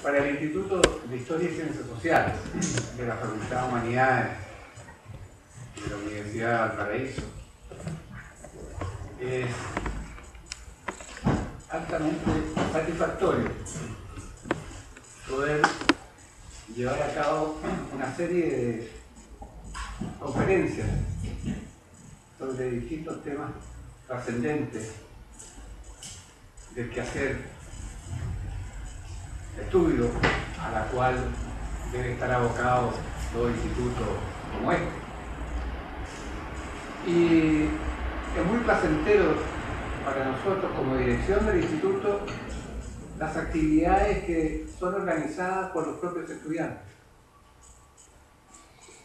Para el Instituto de Historia y Ciencias Sociales de la Facultad de Humanidades de la Universidad de Valparaíso, es altamente satisfactorio poder llevar a cabo una serie de conferencias sobre distintos temas trascendentes del quehacer estudio a la cual debe estar abocado todo instituto como este. Y es muy placentero para nosotros como dirección del instituto las actividades que son organizadas por los propios estudiantes.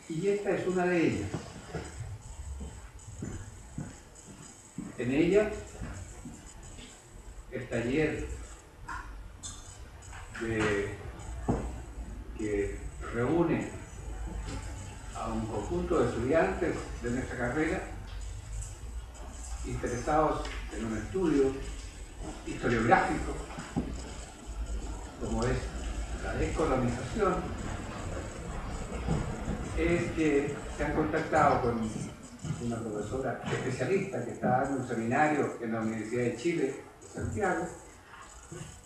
Y esta es una de ellas. En ella, el taller que reúne a un conjunto de estudiantes de nuestra carrera interesados en un estudio historiográfico como es la descolonización, es que se han contactado con una profesora especialista que está dando un seminario en la Universidad de Chile, Santiago,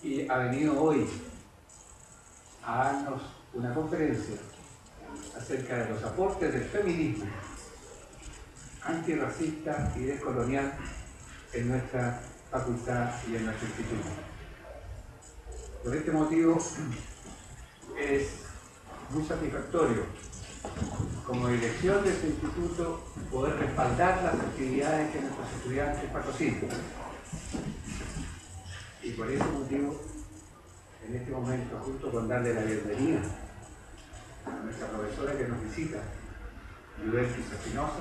y ha venido hoy a darnos una conferencia acerca de los aportes del feminismo antirracista y descolonial en nuestra facultad y en nuestro instituto. Por este motivo es muy satisfactorio como dirección de este instituto poder respaldar las actividades que nuestros estudiantes patrocinan. Y por ese motivo, en este momento, junto con darle la bienvenida a nuestra profesora que nos visita, Yudelquis Espinosa,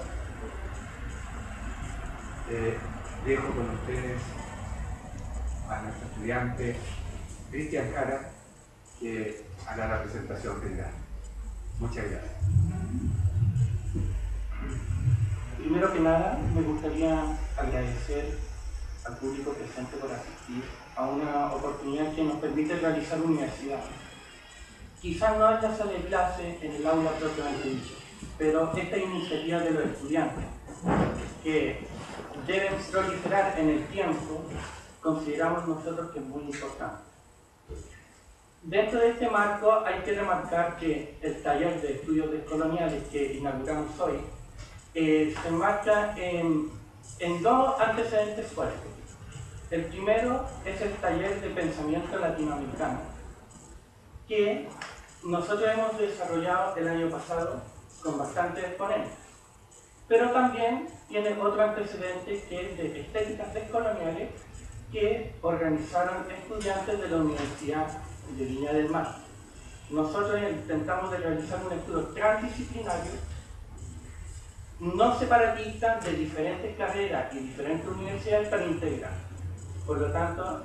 dejo con ustedes a nuestro estudiante Cristian Jara, que hará la presentación general. Muchas gracias. Primero que nada, me gustaría agradecer al público presente por asistir a una oportunidad que nos permite realizar universidad. Quizás no en la sala de clase, en el aula propiamente dicho, pero esta iniciativa de los estudiantes, que deben proliferar en el tiempo, consideramos nosotros que es muy importante. Dentro de este marco hay que remarcar que el taller de estudios descoloniales que inauguramos hoy se enmarca en dos antecedentes fuertes. El primero es el taller de pensamiento latinoamericano, que nosotros hemos desarrollado el año pasado con bastantes exponentes, pero también tiene otro antecedente que es de estéticas descoloniales que organizaron estudiantes de la Universidad de Viña del Mar. Nosotros intentamos de realizar un estudio transdisciplinario, no separatista, de diferentes carreras y diferentes universidades para integrar. Por lo tanto,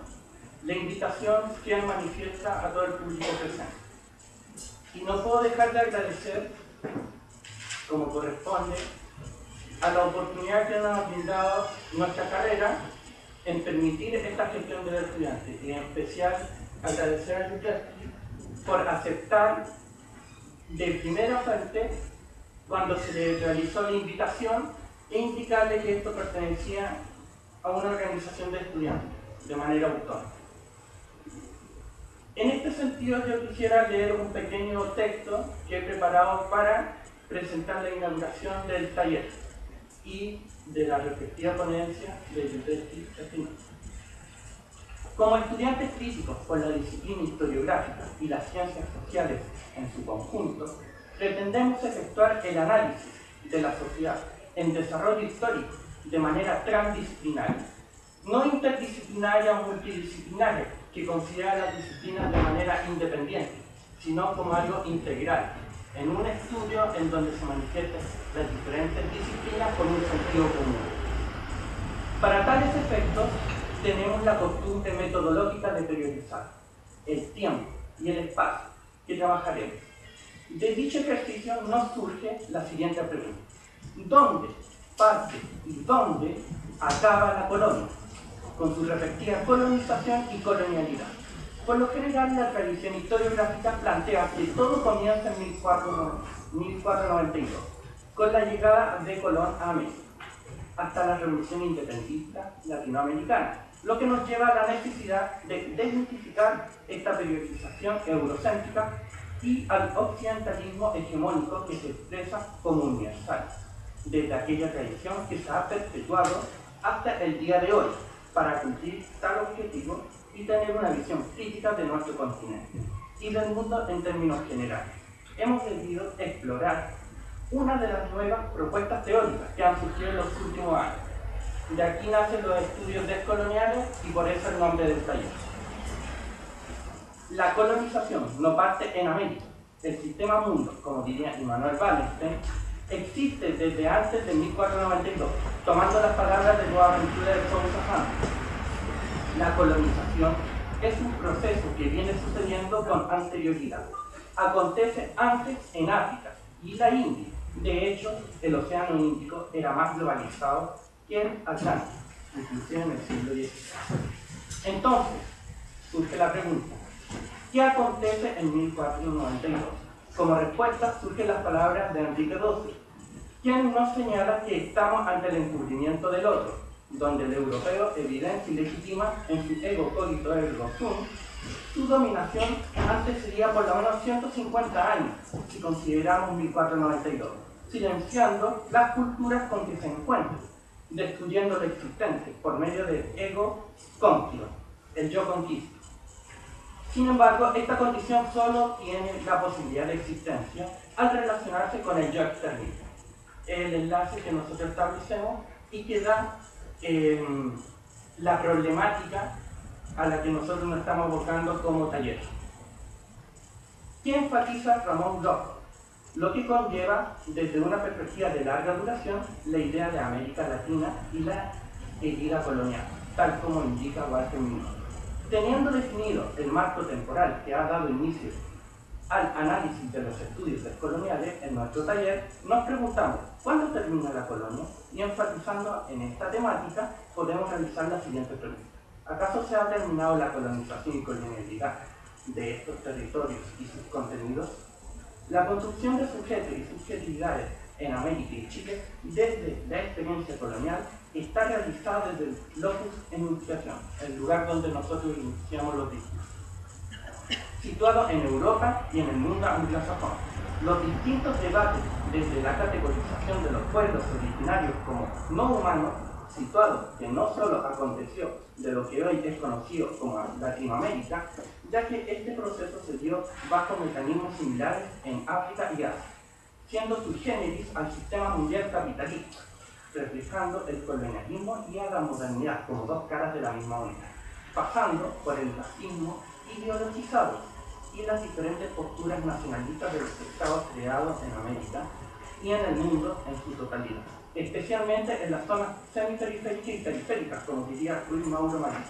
la invitación queda manifiesta a todo el público presente. Y no puedo dejar de agradecer, como corresponde, a la oportunidad que nos ha brindado nuestra carrera en permitir esta gestión del estudiante, y en especial agradecer a Yudelquis por aceptar de primera fuente cuando se le realizó la invitación e indicarle que esto pertenecía a una organización de estudiantes de manera autónoma. En este sentido, yo quisiera leer un pequeño texto que he preparado para presentar la inauguración del taller y de la respectiva ponencia de Yudelquis Espinosa. Como estudiantes críticos por la disciplina historiográfica y las ciencias sociales en su conjunto, pretendemos efectuar el análisis de la sociedad en desarrollo histórico de manera transdisciplinaria, no interdisciplinaria o multidisciplinaria, que considera las disciplinas de manera independiente, sino como algo integral, en un estudio en donde se manifiestan las diferentes disciplinas con un sentido común. Para tales efectos, tenemos la costumbre metodológica de priorizar el tiempo y el espacio que trabajaremos. De dicho ejercicio nos surge la siguiente pregunta: ¿dónde parte y dónde acaba la colonia, con su respectiva colonización y colonialidad? Por lo general, la tradición historiográfica plantea que todo comienza en 1492, con la llegada de Colón a América, hasta la revolución independentista latinoamericana, lo que nos lleva a la necesidad de desmitificar esta periodización eurocéntrica y al occidentalismo hegemónico que se expresa como universal, desde aquella tradición que se ha perpetuado hasta el día de hoy, para cumplir tal objetivo y tener una visión crítica de nuestro continente y del mundo en términos generales. Hemos decidido explorar una de las nuevas propuestas teóricas que han surgido en los últimos años. De aquí nacen los estudios descoloniales y por eso el nombre del taller. La colonización no parte en América. El sistema mundo, como diría Immanuel Wallenstein, existe desde antes de 1492, tomando las palabras de Boaventura de Sousa Santos. La colonización es un proceso que viene sucediendo con anterioridad. Acontece antes en África y la India. De hecho, el Océano Índico era más globalizado que el Atlántico, inclusive en el siglo XVI. Entonces, surge la pregunta, ¿qué acontece en 1492? Como respuesta surgen las palabras de Enrique XII, quien nos señala que estamos ante el encubrimiento del otro, donde el europeo evidencia y legitima en su ego cogito ergo sum su dominación antecedida por lo menos 150 años, si consideramos 1492, silenciando las culturas con que se encuentran, destruyendo lo existente por medio del ego cónquido, el yo conquisto. Sin embargo, esta condición solo tiene la posibilidad de existencia al relacionarse con el yo externo, el enlace que nosotros establecemos y que da la problemática a la que nosotros nos estamos abocando como taller. ¿Qué enfatiza Ramón Bloch? Lo que conlleva, desde una perspectiva de larga duración, la idea de América Latina y la herida colonial, tal como indica Walter Minos. Teniendo definido el marco temporal que ha dado inicio al análisis de los estudios descoloniales en nuestro taller, nos preguntamos ¿cuándo termina la colonia? Y enfatizando en esta temática, podemos realizar la siguiente pregunta. ¿Acaso se ha terminado la colonización y colonialidad de estos territorios y sus contenidos? La construcción de sujetos y subjetividades en América y Chile, desde la experiencia colonial, está realizada desde el locus enunciación, el lugar donde nosotros iniciamos los discursos, situado en Europa y en el mundo anglosajón. Los distintos debates desde la categorización de los pueblos originarios como no humanos, situado que no solo aconteció de lo que hoy es conocido como Latinoamérica, ya que este proceso se dio bajo mecanismos similares en África y Asia, siendo sui generis al sistema mundial capitalista, reflejando el colonialismo y a la modernidad como dos caras de la misma moneda, pasando por el racismo ideologizado y las diferentes posturas nacionalistas de los estados creados en América y en el mundo en su totalidad, especialmente en las zonas semiperiféricas y periféricas, como diría Luis Mauro Marín.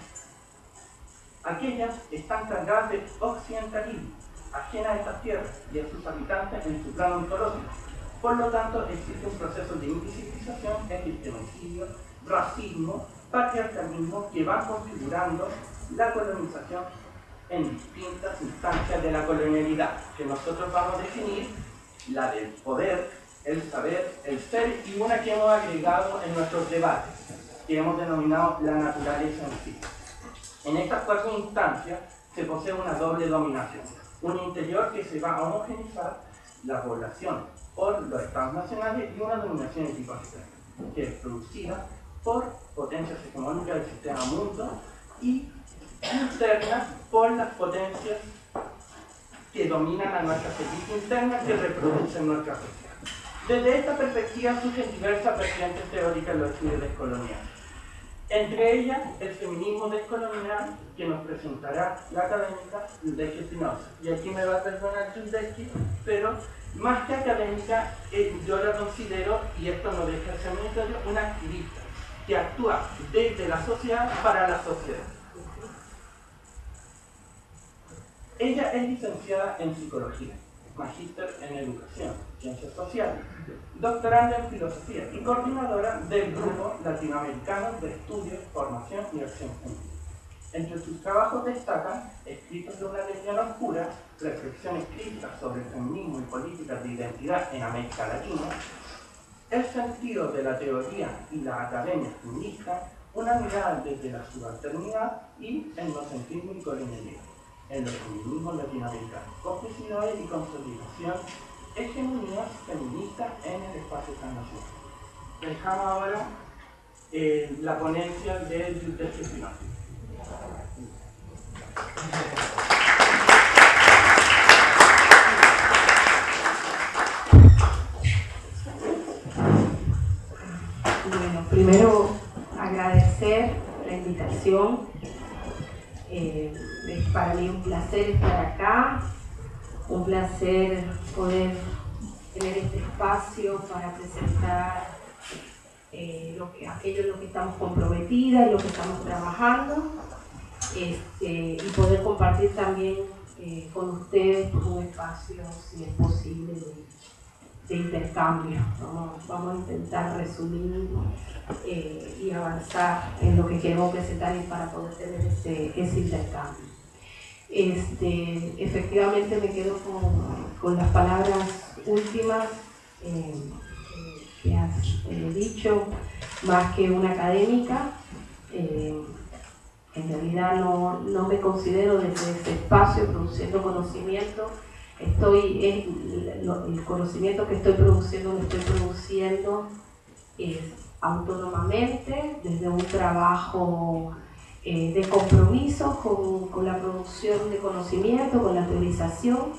Aquellas están cargadas de occidentalismo, ajenas a estas tierras y a sus habitantes en su plano ontológico. Por lo tanto, existe un proceso de invisibilización, epistemicidio, racismo, patriarcalismo que van configurando la colonización en distintas instancias de la colonialidad, que nosotros vamos a definir, la del poder, el saber, el ser, y una que hemos agregado en nuestros debates, que hemos denominado la naturaleza en sí. En estas cuatro instancias se posee una doble dominación, un interior que se va a homogeneizar la población por los estados nacionales y una dominación de tipo externo, que es producida por potencias hegemónicas del sistema mundo y internas por las potencias que dominan a nuestra élite interna que reproducen nuestra sociedad. Desde esta perspectiva surgen diversas vertientes teóricas en los estudios descoloniales. Entre ellas, el feminismo descolonial, que nos presentará la académica Yuldeschi Espinosa. Y aquí me va a perdonar Yuldeschi, pero más que académica, yo la considero, y esto no deja de ser ministerio, una activista que actúa desde la sociedad para la sociedad. Ella es licenciada en psicología, magíster en educación, ciencias sociales, doctoranda en filosofía y coordinadora del Grupo Latinoamericano de Estudios, Formación y Acción Pública. Entre sus trabajos destacan Escritos de una lesbiana oscura, reflexiones críticas sobre el feminismo y políticas de identidad en América Latina, El sentido de la teoría y la academia feminista, una mirada desde la subalternidad y etnocentrismo y colonialismo, en los feminismos latinoamericanos, complicidades y consolidación, hegemonías feministas en el espacio transnacional. Dejamos ahora la ponencia de Judith Espinosa. Bueno, primero agradecer la invitación. Es para mí un placer estar acá, un placer poder tener este espacio para presentar aquello en lo que estamos comprometidas, en lo que estamos trabajando, y poder compartir también con ustedes un espacio, si es posible, de intercambio. Vamos a intentar resumir y avanzar en lo que queremos presentar y para poder tener ese intercambio. Efectivamente me quedo con las palabras últimas que has dicho, más que una académica. En realidad no me considero desde ese espacio produciendo conocimiento. El conocimiento que estoy produciendo lo estoy produciendo autónomamente, desde un trabajo de compromiso con la producción de conocimiento, con la teorización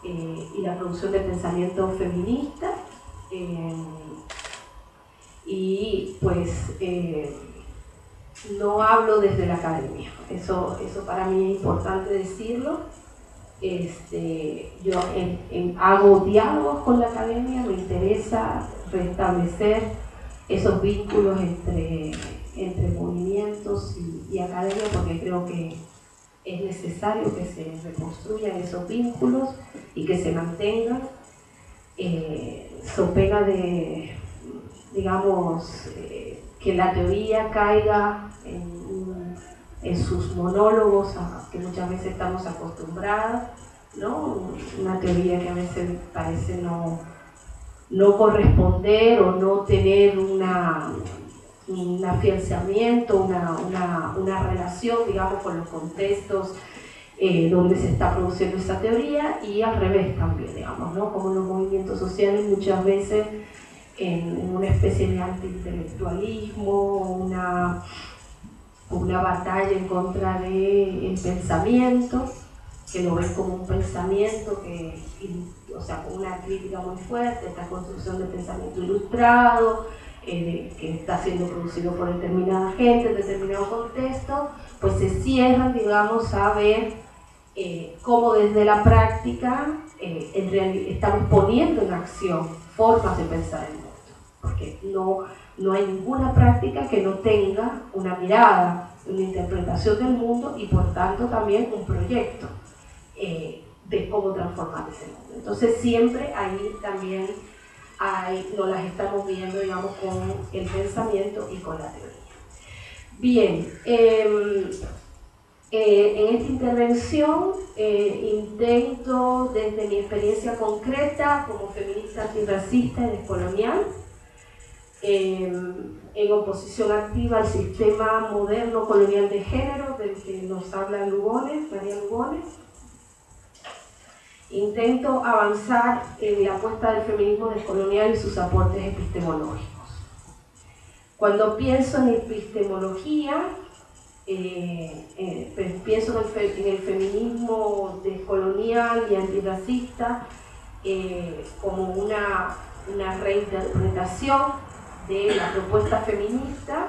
y la producción de pensamiento feminista. Y pues no hablo desde la academia, eso para mí es importante decirlo. Yo hago diálogos con la academia, me interesa restablecer esos vínculos entre movimientos y academia, porque creo que es necesario que se reconstruyan esos vínculos y que se mantengan, so pena de, digamos, que la teoría caiga en sus monólogos a que muchas veces estamos acostumbradas, ¿no? Una teoría que a veces parece no corresponder o no tener un afianzamiento, una relación, digamos, con los contextos donde se está produciendo esa teoría, y al revés también, digamos, ¿no? Como los movimientos sociales muchas veces en una especie de antiintelectualismo, una batalla en contra del pensamiento, que lo ven como un pensamiento con una crítica muy fuerte, esta construcción de pensamiento ilustrado, que está siendo producido por determinada gente en determinado contexto, pues se cierran, digamos, a ver cómo desde la práctica en realidad estamos poniendo en acción formas de pensar el mundo, porque no hay ninguna práctica que no tenga una mirada, una interpretación del mundo y por tanto también un proyecto de cómo transformar ese mundo. Entonces siempre ahí también nos las estamos viendo, digamos, con el pensamiento y con la teoría. Bien, en esta intervención intento, desde mi experiencia concreta como feminista antirracista y descolonial, en oposición activa al sistema moderno colonial de género del que nos habla María Lugones, intento avanzar en la apuesta del feminismo descolonial y sus aportes epistemológicos. Cuando pienso en epistemología, pienso en el feminismo descolonial y antirracista como una reinterpretación de la propuesta feminista.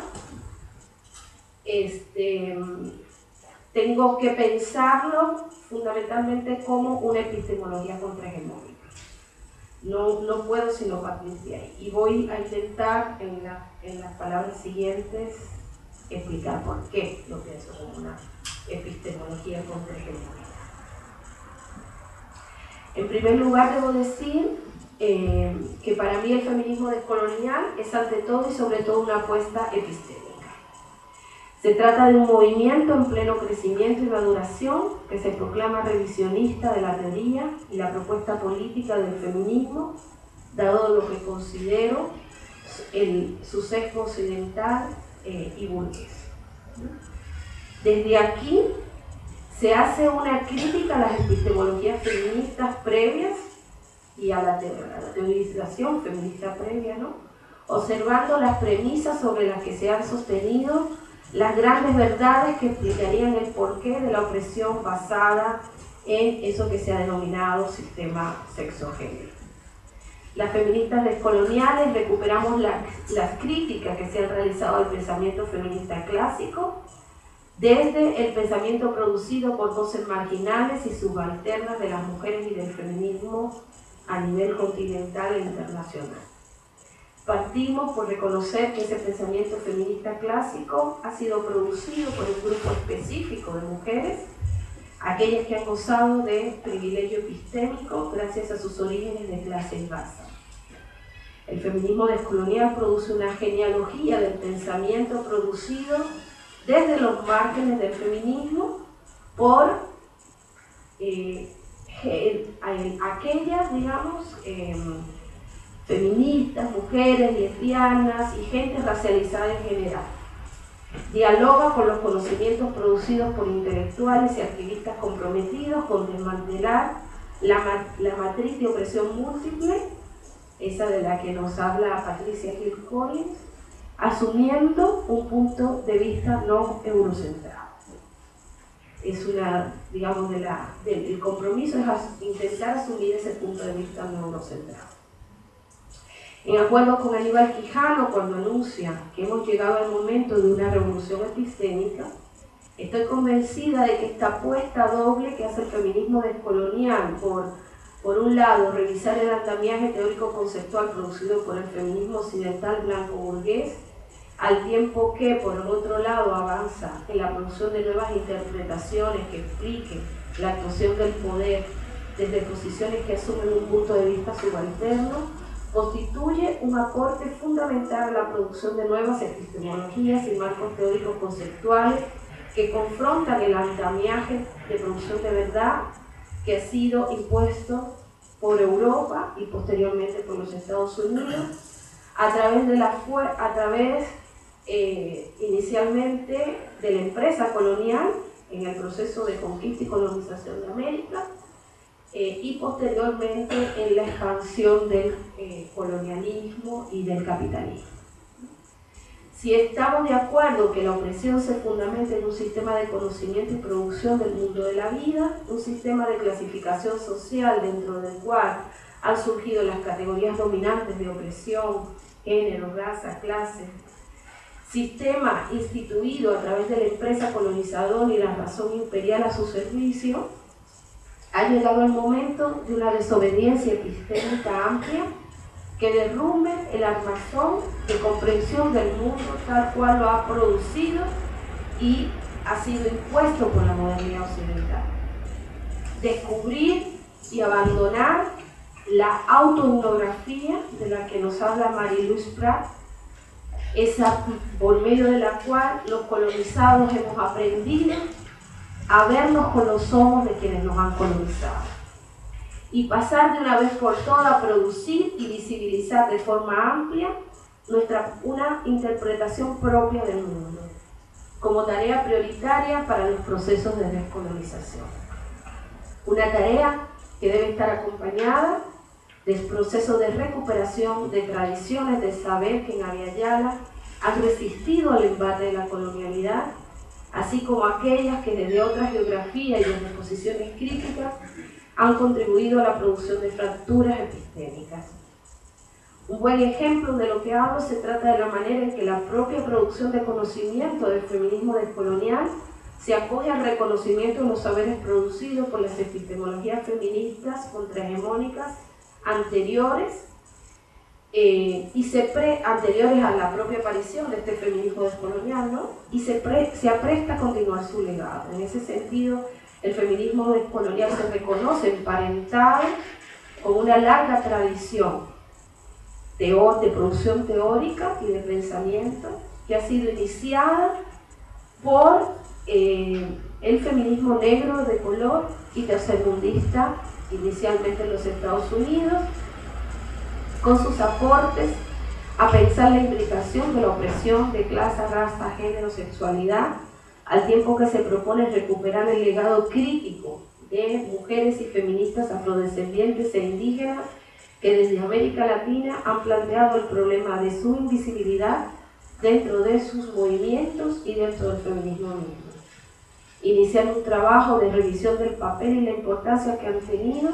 Tengo que pensarlo fundamentalmente como una epistemología contrahegemónica. No puedo sino partir de ahí. Y voy a intentar en las palabras siguientes explicar por qué lo pienso como una epistemología contrahegemónica. En primer lugar, debo decir que para mí el feminismo descolonial es ante todo y sobre todo una apuesta epistémica. Se trata de un movimiento en pleno crecimiento y maduración que se proclama revisionista de la teoría y la propuesta política del feminismo, dado lo que considero su sesgo occidental y burgués. Desde aquí se hace una crítica a las epistemologías feministas previas y a la teorización feminista previa, ¿no? Observando las premisas sobre las que se han sostenido las grandes verdades que explicarían el porqué de la opresión basada en eso que se ha denominado sistema sexogénero. Las feministas descoloniales recuperamos las críticas que se han realizado al pensamiento feminista clásico desde el pensamiento producido por voces marginales y subalternas de las mujeres y del feminismo a nivel continental e internacional. Partimos por reconocer que ese pensamiento feminista clásico ha sido producido por un grupo específico de mujeres, aquellas que han gozado de privilegio epistémico gracias a sus orígenes de clase y raza. El feminismo descolonial produce una genealogía del pensamiento producido desde los márgenes del feminismo por aquellas, digamos, feministas, mujeres, lesbianas y gente racializada en general. Dialoga con los conocimientos producidos por intelectuales y activistas comprometidos con desmantelar la matriz de opresión múltiple, esa de la que nos habla Patricia Hill Collins, asumiendo un punto de vista no eurocentrado. Es una, digamos, el compromiso es intentar asumir ese punto de vista no eurocentrado. En acuerdo con Aníbal Quijano, cuando anuncia que hemos llegado al momento de una revolución epistémica, estoy convencida de que esta apuesta doble que hace el feminismo descolonial, por un lado, revisar el andamiaje teórico-conceptual producido por el feminismo occidental blanco-burgués, al tiempo que, por el otro lado, avanza en la producción de nuevas interpretaciones que expliquen la actuación del poder desde posiciones que asumen un punto de vista subalterno, constituye un aporte fundamental a la producción de nuevas epistemologías y marcos teóricos conceptuales que confrontan el andamiaje de producción de verdad que ha sido impuesto por Europa y posteriormente por los Estados Unidos a través inicialmente de la empresa colonial en el proceso de conquista y colonización de América, y posteriormente en la expansión del colonialismo y del capitalismo. Si estamos de acuerdo que la opresión se fundamenta en un sistema de conocimiento y producción del mundo de la vida, un sistema de clasificación social dentro del cual han surgido las categorías dominantes de opresión, género, raza, clase, sistema instituido a través de la empresa colonizadora y la razón imperial a su servicio, ha llegado el momento de una desobediencia epistémica amplia que derrumbe el armazón de comprensión del mundo tal cual lo ha producido y ha sido impuesto por la modernidad occidental. Descubrir y abandonar la autoetnografía de la que nos habla Marie-Louise Prat, esa por medio de la cual los colonizados hemos aprendido a vernos con los ojos de quienes nos han colonizado y pasar de una vez por todas a producir y visibilizar de forma amplia una interpretación propia del mundo como tarea prioritaria para los procesos de descolonización. Una tarea que debe estar acompañada del proceso de recuperación de tradiciones de saber que en Abya Yala han resistido al embate de la colonialidad, así como aquellas que desde otras geografías y desde posiciones críticas han contribuido a la producción de fracturas epistémicas. Un buen ejemplo de lo que hablo se trata de la manera en que la propia producción de conocimiento del feminismo descolonial se acoge al reconocimiento de los saberes producidos por las epistemologías feministas contrahegemónicas anteriores anteriores a la propia aparición de este feminismo descolonial, ¿no? Y se apresta a continuar su legado. En ese sentido, el feminismo descolonial se reconoce emparentado con una larga tradición de producción teórica y de pensamiento que ha sido iniciada por el feminismo negro de color y tercermundista, inicialmente en los Estados Unidos, con sus aportes a pensar la implicación de la opresión de clase, raza, género, sexualidad, al tiempo que se propone recuperar el legado crítico de mujeres y feministas afrodescendientes e indígenas que desde América Latina han planteado el problema de su invisibilidad dentro de sus movimientos y dentro del feminismo mismo. Iniciando un trabajo de revisión del papel y la importancia que han tenido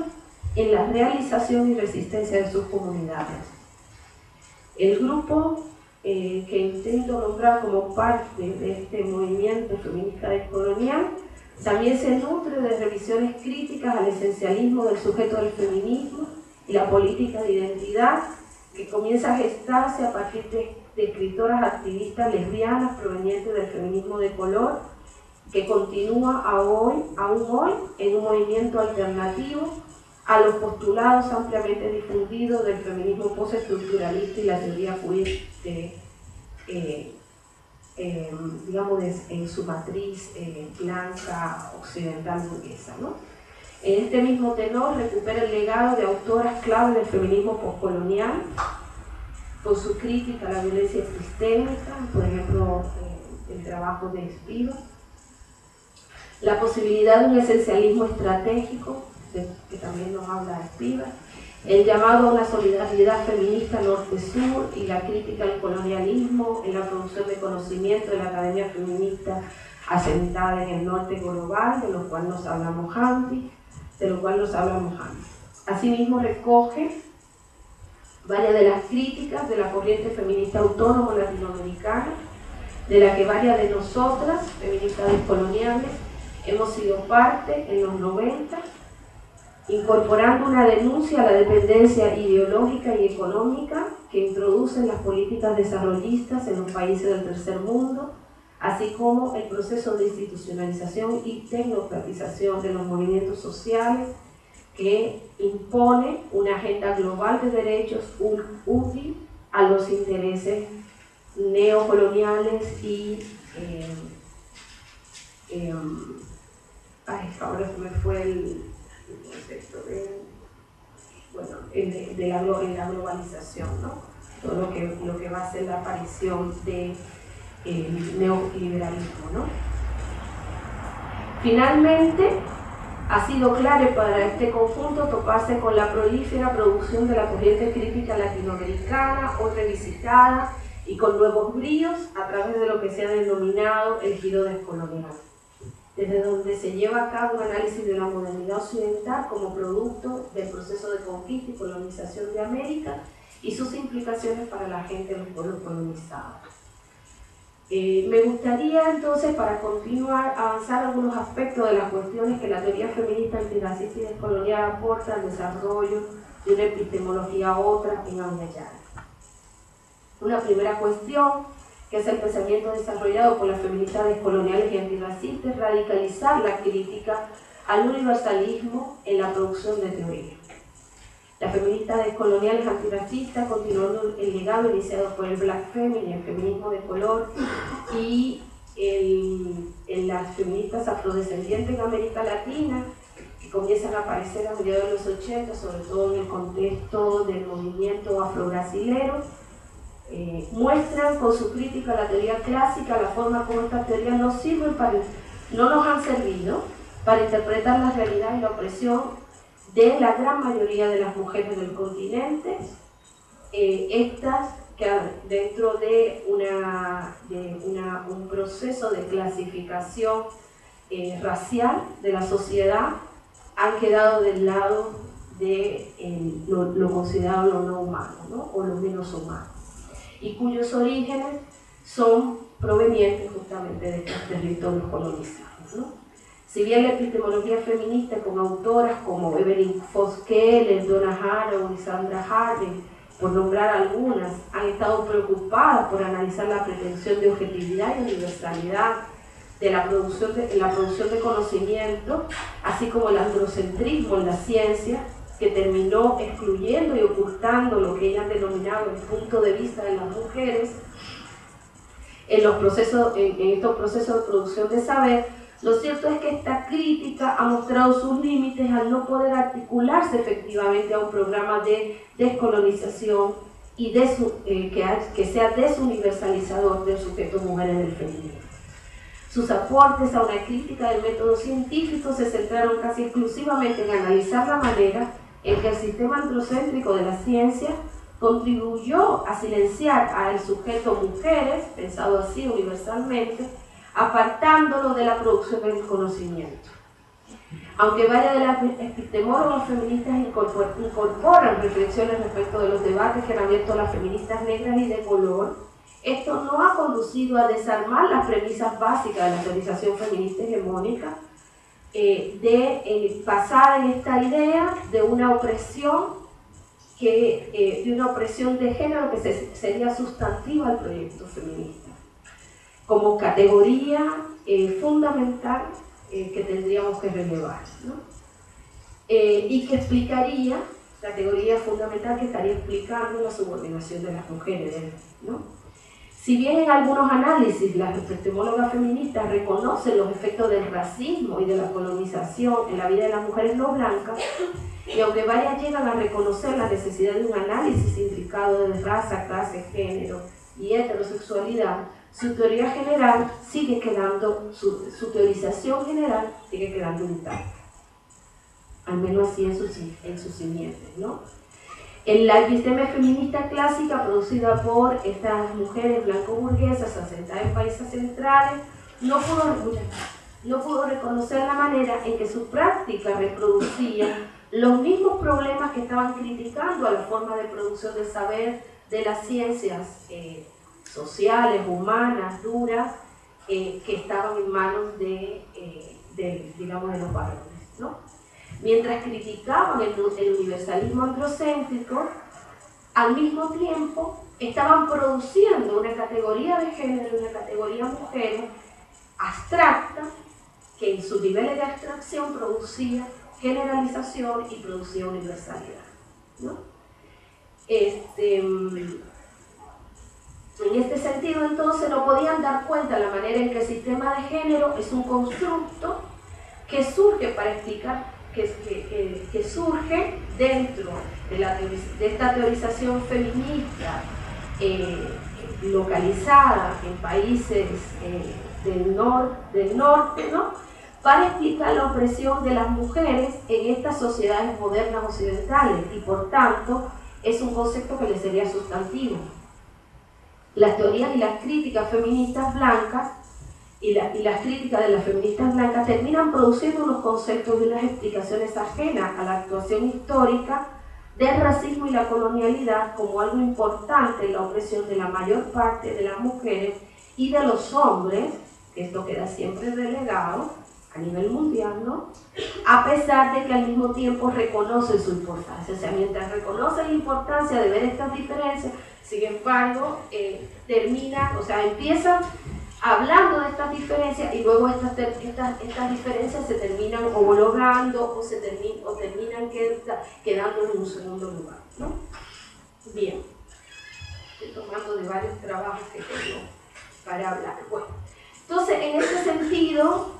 en la realización y resistencia de sus comunidades. El grupo que intento nombrar como parte de este movimiento feminista descolonial también se nutre de revisiones críticas al esencialismo del sujeto del feminismo y la política de identidad que comienza a gestarse a partir de escritoras activistas lesbianas provenientes del feminismo de color, que continúa aún hoy en un movimiento alternativo a los postulados ampliamente difundidos del feminismo postestructuralista y la teoría queer digamos en su matriz blanca occidental burguesa, ¿no? En este mismo tenor recupera el legado de autoras clave del feminismo postcolonial con su crítica a la violencia sistémica, por ejemplo el trabajo de Spivak, la posibilidad de un esencialismo estratégico, que también nos habla Spivak, el llamado a una solidaridad feminista norte-sur y la crítica al colonialismo en la producción de conocimiento de la academia feminista asentada en el norte global, de lo cual nos habla Mohanty. Asimismo recoge varias de las críticas de la corriente feminista autónoma latinoamericana, de la que varias de nosotras, feministas descoloniales, hemos sido parte en los 90, incorporando una denuncia a la dependencia ideológica y económica que introducen las políticas desarrollistas en los países del tercer mundo, así como el proceso de institucionalización y tecnocratización de los movimientos sociales que impone una agenda global de derechos útil a los intereses neocoloniales y ahora se me fue el concepto de la globalización, ¿no? Todo lo que va a ser la aparición del neoliberalismo, ¿no? Finalmente, ha sido clave para este conjunto toparse con la prolífera producción de la corriente crítica latinoamericana, hoy revisitada y con nuevos bríos a través de lo que se ha denominado el giro descolonial, desde donde se lleva a cabo un análisis de la modernidad occidental como producto del proceso de conquista y colonización de América y sus implicaciones para la gente de los pueblos colonizados. Me gustaría entonces, para continuar, avanzar algunos aspectos de las cuestiones que la teoría feminista antirracista y descolonial aporta al desarrollo de una epistemología a otra en Amayar. Una primera cuestión, que es el pensamiento desarrollado por las feministas descoloniales y antirracistas, es radicalizar la crítica al universalismo en la producción de teoría. Las feministas descoloniales antirracistas, continuando el legado iniciado por el Black Feminine, el feminismo de color, y en las feministas afrodescendientes en América Latina, que comienzan a aparecer a mediados de los 80, sobre todo en el contexto del movimiento afro-brasilero, muestran con su crítica a la teoría clásica la forma como estas teorías no nos han servido para interpretar la realidad y la opresión de la gran mayoría de las mujeres del continente, estas que dentro de un proceso de clasificación racial de la sociedad han quedado del lado de lo considerado lo no humano, ¿no? O lo menos humano, y cuyos orígenes son provenientes justamente de estos territorios colonizados, ¿no? Si bien la epistemología feminista con autoras como Evelyn Foss-Keller, Donna Haraway y Sandra Harding, por nombrar algunas, han estado preocupadas por analizar la pretensión de objetividad y universalidad de la producción de conocimiento, así como el androcentrismo en la ciencia, que terminó excluyendo y ocultando lo que ellas denominaban el punto de vista de las mujeres, en estos procesos de producción de saber, lo cierto es que esta crítica ha mostrado sus límites al no poder articularse efectivamente a un programa de descolonización y que sea desuniversalizador del sujeto mujer en el feminismo. Sus aportes a una crítica del método científico se centraron casi exclusivamente en analizar la manera en que el sistema androcéntrico de la ciencia contribuyó a silenciar al sujeto mujeres, pensado así universalmente, apartándolo de la producción del conocimiento. Aunque varias de las epistemólogas feministas incorporan reflexiones respecto de los debates que han abierto las feministas negras y de color, esto no ha conducido a desarmar las premisas básicas de la teorización feminista hegemónica, basada en esta idea de una opresión de género que sería sustantiva al proyecto feminista, como categoría fundamental que tendríamos que relevar, ¿no? Y que explicaría, categoría fundamental que estaría explicando la subordinación de las mujeres, ¿no? Si bien en algunos análisis las epistemólogas feministas reconocen los efectos del racismo y de la colonización en la vida de las mujeres no blancas, y aunque varias llegan a reconocer la necesidad de un análisis intricado de raza, clase, género y heterosexualidad, su teoría general sigue quedando, su teorización general sigue quedando intacta, al menos así en sus simientes, ¿no? En la episteme feminista clásica producida por estas mujeres blanco-burguesas asentadas en países centrales, no pudo reconocer la manera en que su práctica reproducía los mismos problemas que estaban criticando a la forma de producción del saber de las ciencias sociales, humanas, duras, que estaban en manos de los varones, ¿no? Mientras criticaban el universalismo androcéntrico, al mismo tiempo estaban produciendo una categoría de género, una categoría mujer abstracta, que en sus niveles de abstracción producía generalización y producía universalidad, ¿no? En este sentido, entonces, no podían dar cuenta de la manera en que el sistema de género es un constructo que surge para explicar, que surge dentro de esta teorización feminista localizada en países del norte, ¿no? Para explicar la opresión de las mujeres en estas sociedades modernas occidentales, y por tanto es un concepto que le sería sustantivo. Las teorías y las críticas feministas blancas y las críticas de las feministas blancas terminan produciendo unos conceptos y unas explicaciones ajenas a la actuación histórica del racismo y la colonialidad como algo importante en la opresión de la mayor parte de las mujeres y de los hombres, que esto queda siempre relegado a nivel mundial, ¿no? A pesar de que al mismo tiempo reconocen su importancia. O sea, mientras reconocen la importancia de ver estas diferencias, sin embargo, empiezan hablando de estas diferencias y luego estas diferencias se terminan homologando o terminan quedando en un segundo lugar, ¿no? Bien, estoy tomando de varios trabajos que tengo para hablar. Bueno, entonces, en este sentido,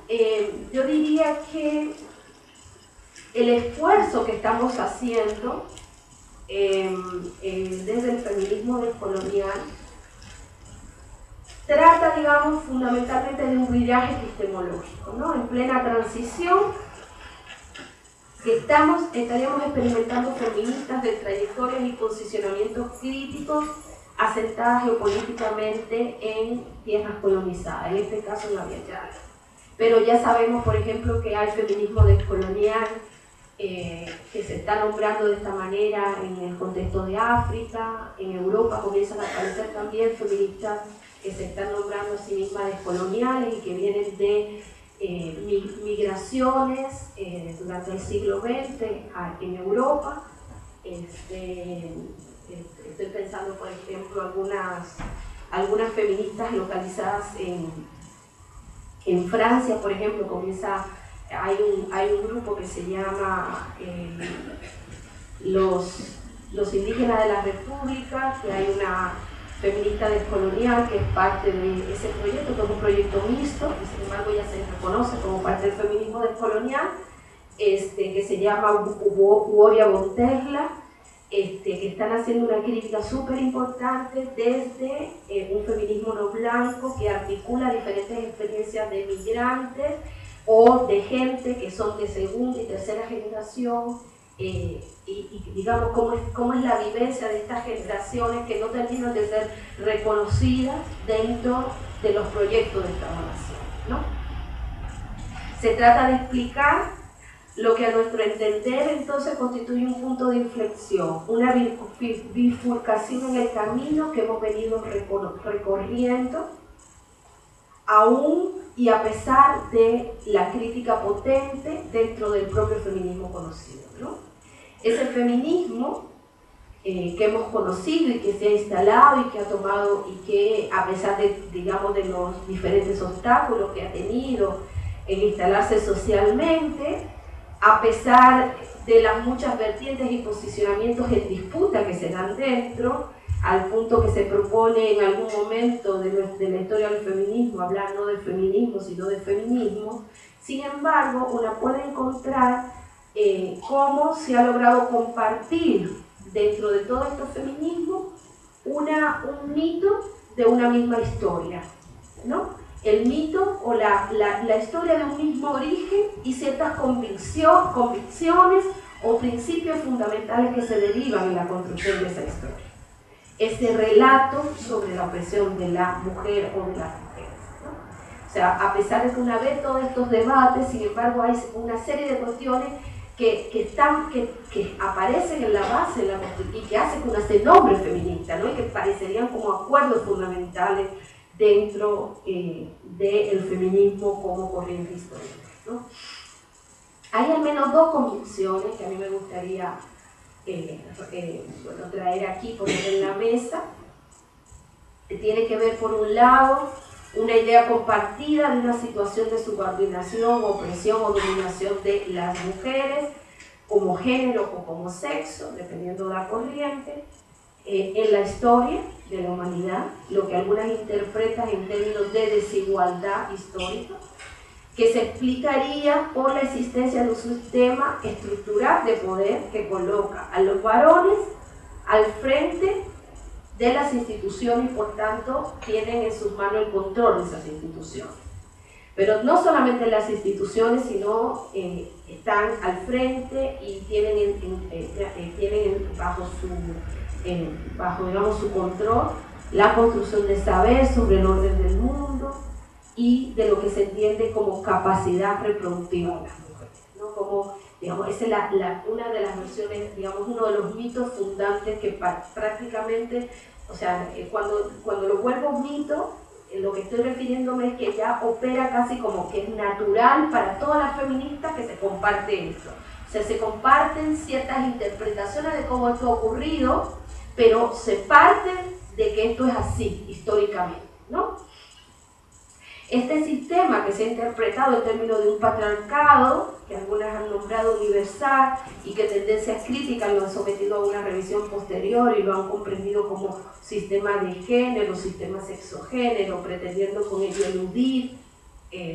yo diría que el esfuerzo que estamos haciendo desde el feminismo descolonial trata, digamos, fundamentalmente de un viraje epistemológico, ¿no? En plena transición, que estaríamos experimentando feministas de trayectorias y posicionamientos críticos asentadas geopolíticamente en tierras colonizadas, en este caso en la Via Yala. Pero ya sabemos, por ejemplo, que hay feminismo descolonial que se está nombrando de esta manera en el contexto de África. En Europa comienzan a aparecer también feministas que se están nombrando a sí mismas descoloniales y que vienen de migraciones durante el siglo XX en Europa. Estoy pensando, por ejemplo, algunas feministas localizadas en Francia, por ejemplo. Hay un grupo que se llama los indígenas de la República, que hay feminista descolonial, que es parte de ese proyecto, que es un proyecto mixto, y sin embargo ya se reconoce como parte del feminismo descolonial, que se llama Uoria Bonterla, que están haciendo una crítica súper importante desde un feminismo no blanco que articula diferentes experiencias de migrantes o de gente que son de segunda y tercera generación, y digamos cómo es la vivencia de estas generaciones que no terminan de ser reconocidas dentro de los proyectos de transformación, ¿no? Se trata de explicar lo que a nuestro entender entonces constituye un punto de inflexión, una bifurcación en el camino que hemos venido recorriendo, aún y a pesar de la crítica potente dentro del propio feminismo conocido, ¿no? Es el feminismo que hemos conocido y que se ha instalado y que ha tomado, y que a pesar de, digamos, de los diferentes obstáculos que ha tenido en instalarse socialmente, a pesar de las muchas vertientes y posicionamientos en disputa que se dan dentro, al punto que se propone en algún momento de la historia del feminismo hablar no del feminismo sino del feminismo, sin embargo uno puede encontrar cómo se ha logrado compartir dentro de todo este feminismo un mito de una misma historia, ¿no? El mito o la historia de un mismo origen y ciertas convicciones o principios fundamentales que se derivan en la construcción de esa historia. Ese relato sobre la opresión de la mujer o de las mujeres, ¿no? O sea, a pesar de que una vez todos estos debates, sin embargo hay una serie de cuestiones que aparecen en la base de la construcción y que hacen que una se nombre feminista, ¿no? Y que parecerían como acuerdos fundamentales dentro del feminismo como corriente histórica, ¿no? Hay al menos dos convicciones que a mí me gustaría traer aquí, poner en la mesa, que tiene que ver por un lado una idea compartida de una situación de subordinación, opresión o dominación de las mujeres como género o como sexo, dependiendo de la corriente, en la historia de la humanidad, lo que algunas interpretan en términos de desigualdad histórica, que se explicaría por la existencia de un sistema estructural de poder que coloca a los varones al frente de las instituciones y por tanto tienen en sus manos el control de esas instituciones. Pero no solamente las instituciones, sino están al frente y tienen bajo digamos, su control la construcción de saber sobre el orden del mundo y de lo que se entiende como capacidad reproductiva de las mujeres, ¿no? Como, digamos, esa es una de las versiones, digamos, uno de los mitos fundantes que prácticamente, o sea, cuando lo vuelvo mito, lo que estoy refiriéndome es que ya opera casi como que es natural para todas las feministas que se comparte esto. O sea, se comparten ciertas interpretaciones de cómo esto ha ocurrido, pero se parte de que esto es así, históricamente, ¿no? Este sistema que se ha interpretado en términos de un patriarcado, que algunas han nombrado universal y que tendencias críticas lo han sometido a una revisión posterior y lo han comprendido como sistema de género, sistema sexogénero, pretendiendo con ello eludir,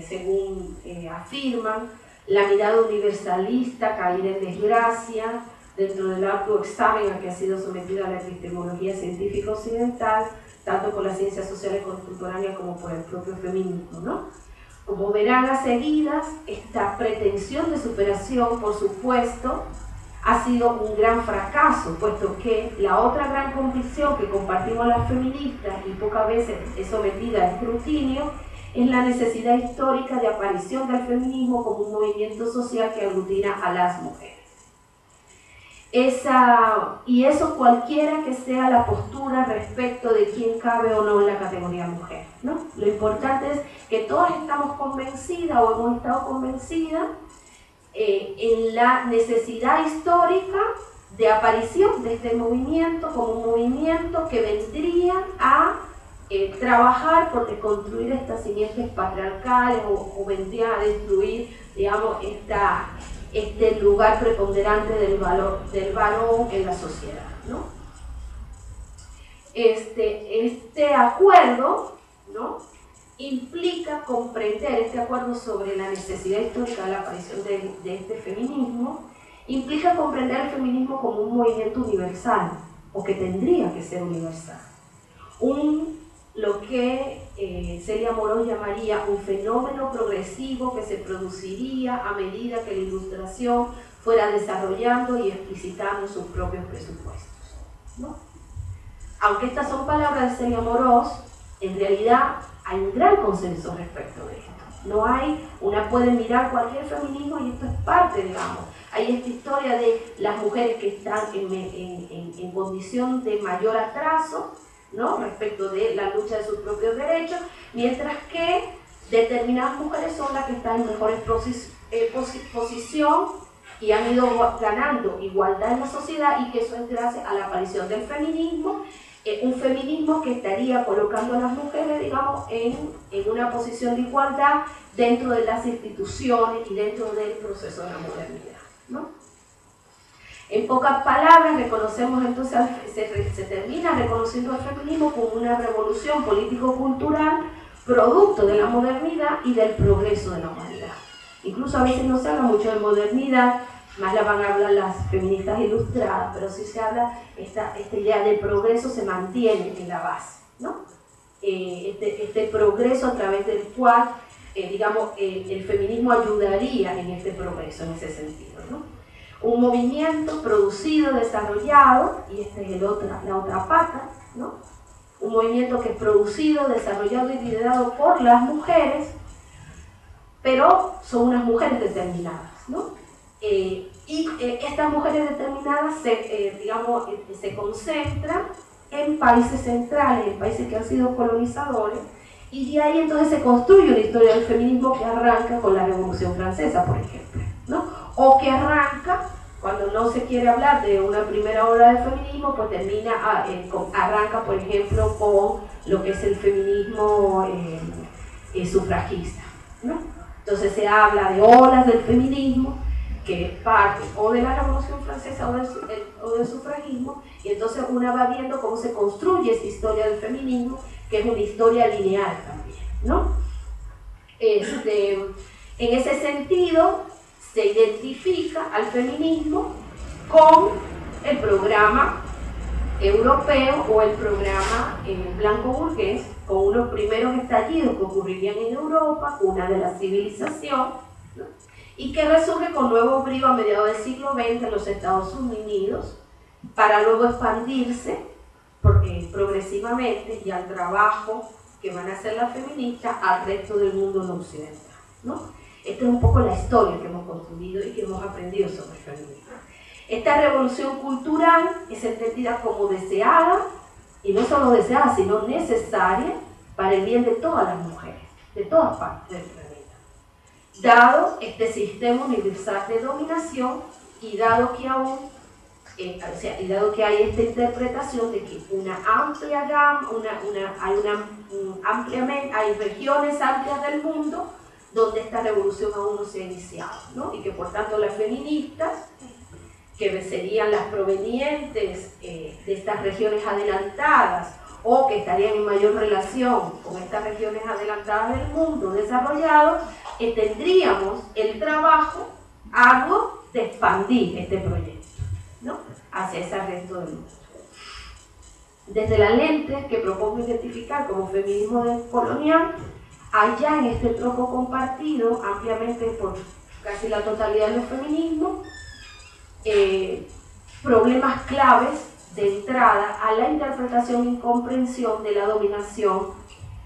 según afirman, la mirada universalista caída en desgracia dentro del arduo examen a que ha sido sometida la epistemología científica occidental, tanto por las ciencias sociales contemporáneas como por el propio feminismo, ¿no? Como verán a seguidas, esta pretensión de superación, por supuesto, ha sido un gran fracaso, puesto que la otra gran convicción que compartimos las feministas y pocas veces es sometida a escrutinio es la necesidad histórica de aparición del feminismo como un movimiento social que aglutina a las mujeres. Y eso cualquiera que sea la postura respecto de quién cabe o no en la categoría mujer, ¿no? Lo importante es que todas estamos convencidas o hemos estado convencidas en la necesidad histórica de aparición de este movimiento como un movimiento que vendría a trabajar por deconstruir estas simientes patriarcales o vendría a destruir, digamos, este lugar preponderante del varón en la sociedad, ¿no? este acuerdo, ¿no?, implica comprender, este acuerdo sobre la necesidad histórica de la aparición de este feminismo, implica comprender el feminismo como un movimiento universal, o que tendría que ser universal. Lo que Celia Amorós llamaría un fenómeno progresivo que se produciría a medida que la Ilustración fuera desarrollando y explicitando sus propios presupuestos, ¿no? Aunque estas son palabras de Celia Amorós, en realidad hay un gran consenso respecto de esto. No hay, pueden mirar cualquier feminismo y esto es parte, digamos. Hay esta historia de las mujeres que están en condición de mayor atraso, ¿no?, respecto de la lucha de sus propios derechos, mientras que determinadas mujeres son las que están en mejor posición y han ido ganando igualdad en la sociedad, y que eso es gracias a la aparición del feminismo, un feminismo que estaría colocando a las mujeres, digamos, en una posición de igualdad dentro de las instituciones y dentro del proceso de la modernidad, ¿no? En pocas palabras, reconocemos entonces, se termina reconociendo al feminismo como una revolución político-cultural producto de la modernidad y del progreso de la humanidad. Incluso a veces no se habla mucho de modernidad, más la van a hablar las feministas ilustradas, pero sí se habla, esta idea de progreso se mantiene en la base, ¿no? Este progreso a través del cual, digamos, el feminismo ayudaría en este progreso, en ese sentido, ¿no? Un movimiento producido, desarrollado, y esta es la otra pata, ¿no? Un movimiento que es producido, desarrollado y liderado por las mujeres, pero son unas mujeres determinadas, ¿no? Estas mujeres determinadas se concentran en países centrales, en países que han sido colonizadores, y de ahí entonces se construye una historia del feminismo que arranca con la Revolución Francesa, por ejemplo, ¿no? O que arranca, cuando no se quiere hablar de una primera ola del feminismo, pues arranca, por ejemplo, con lo que es el feminismo sufragista, ¿no? Entonces se habla de olas del feminismo que parten o de la Revolución Francesa o del sufragismo, y entonces una va viendo cómo se construye esta historia del feminismo, que es una historia lineal también, ¿no? En ese sentido, se identifica al feminismo con el programa europeo o el programa blanco-burgués, con unos primeros estallidos que ocurrirían en Europa, una de la civilización, ¿no?, y que resurge con nuevo brío a mediados del siglo XX en los Estados Unidos, para luego expandirse progresivamente y al trabajo que van a hacer las feministas al resto del mundo no occidental, ¿no? Esta es un poco la historia que hemos construido y que hemos aprendido sobre el feminismo. Esta revolución cultural es entendida como deseada, y no solo deseada, sino necesaria para el bien de todas las mujeres, de todas partes del planeta. Dado este sistema universal de dominación, y dado que hay esta interpretación de que una amplia gama, hay regiones amplias del mundo donde esta revolución aún no se ha iniciado, ¿no? Y que por tanto las feministas, que serían las provenientes de estas regiones adelantadas, o que estarían en mayor relación con estas regiones adelantadas del mundo desarrollado, tendríamos el trabajo arduo de expandir este proyecto, ¿no?, hacia ese resto del mundo. Desde la lente que propongo identificar como feminismo colonial, allá en este tronco compartido ampliamente por casi la totalidad de los feminismos, problemas claves de entrada a la interpretación y comprensión de la dominación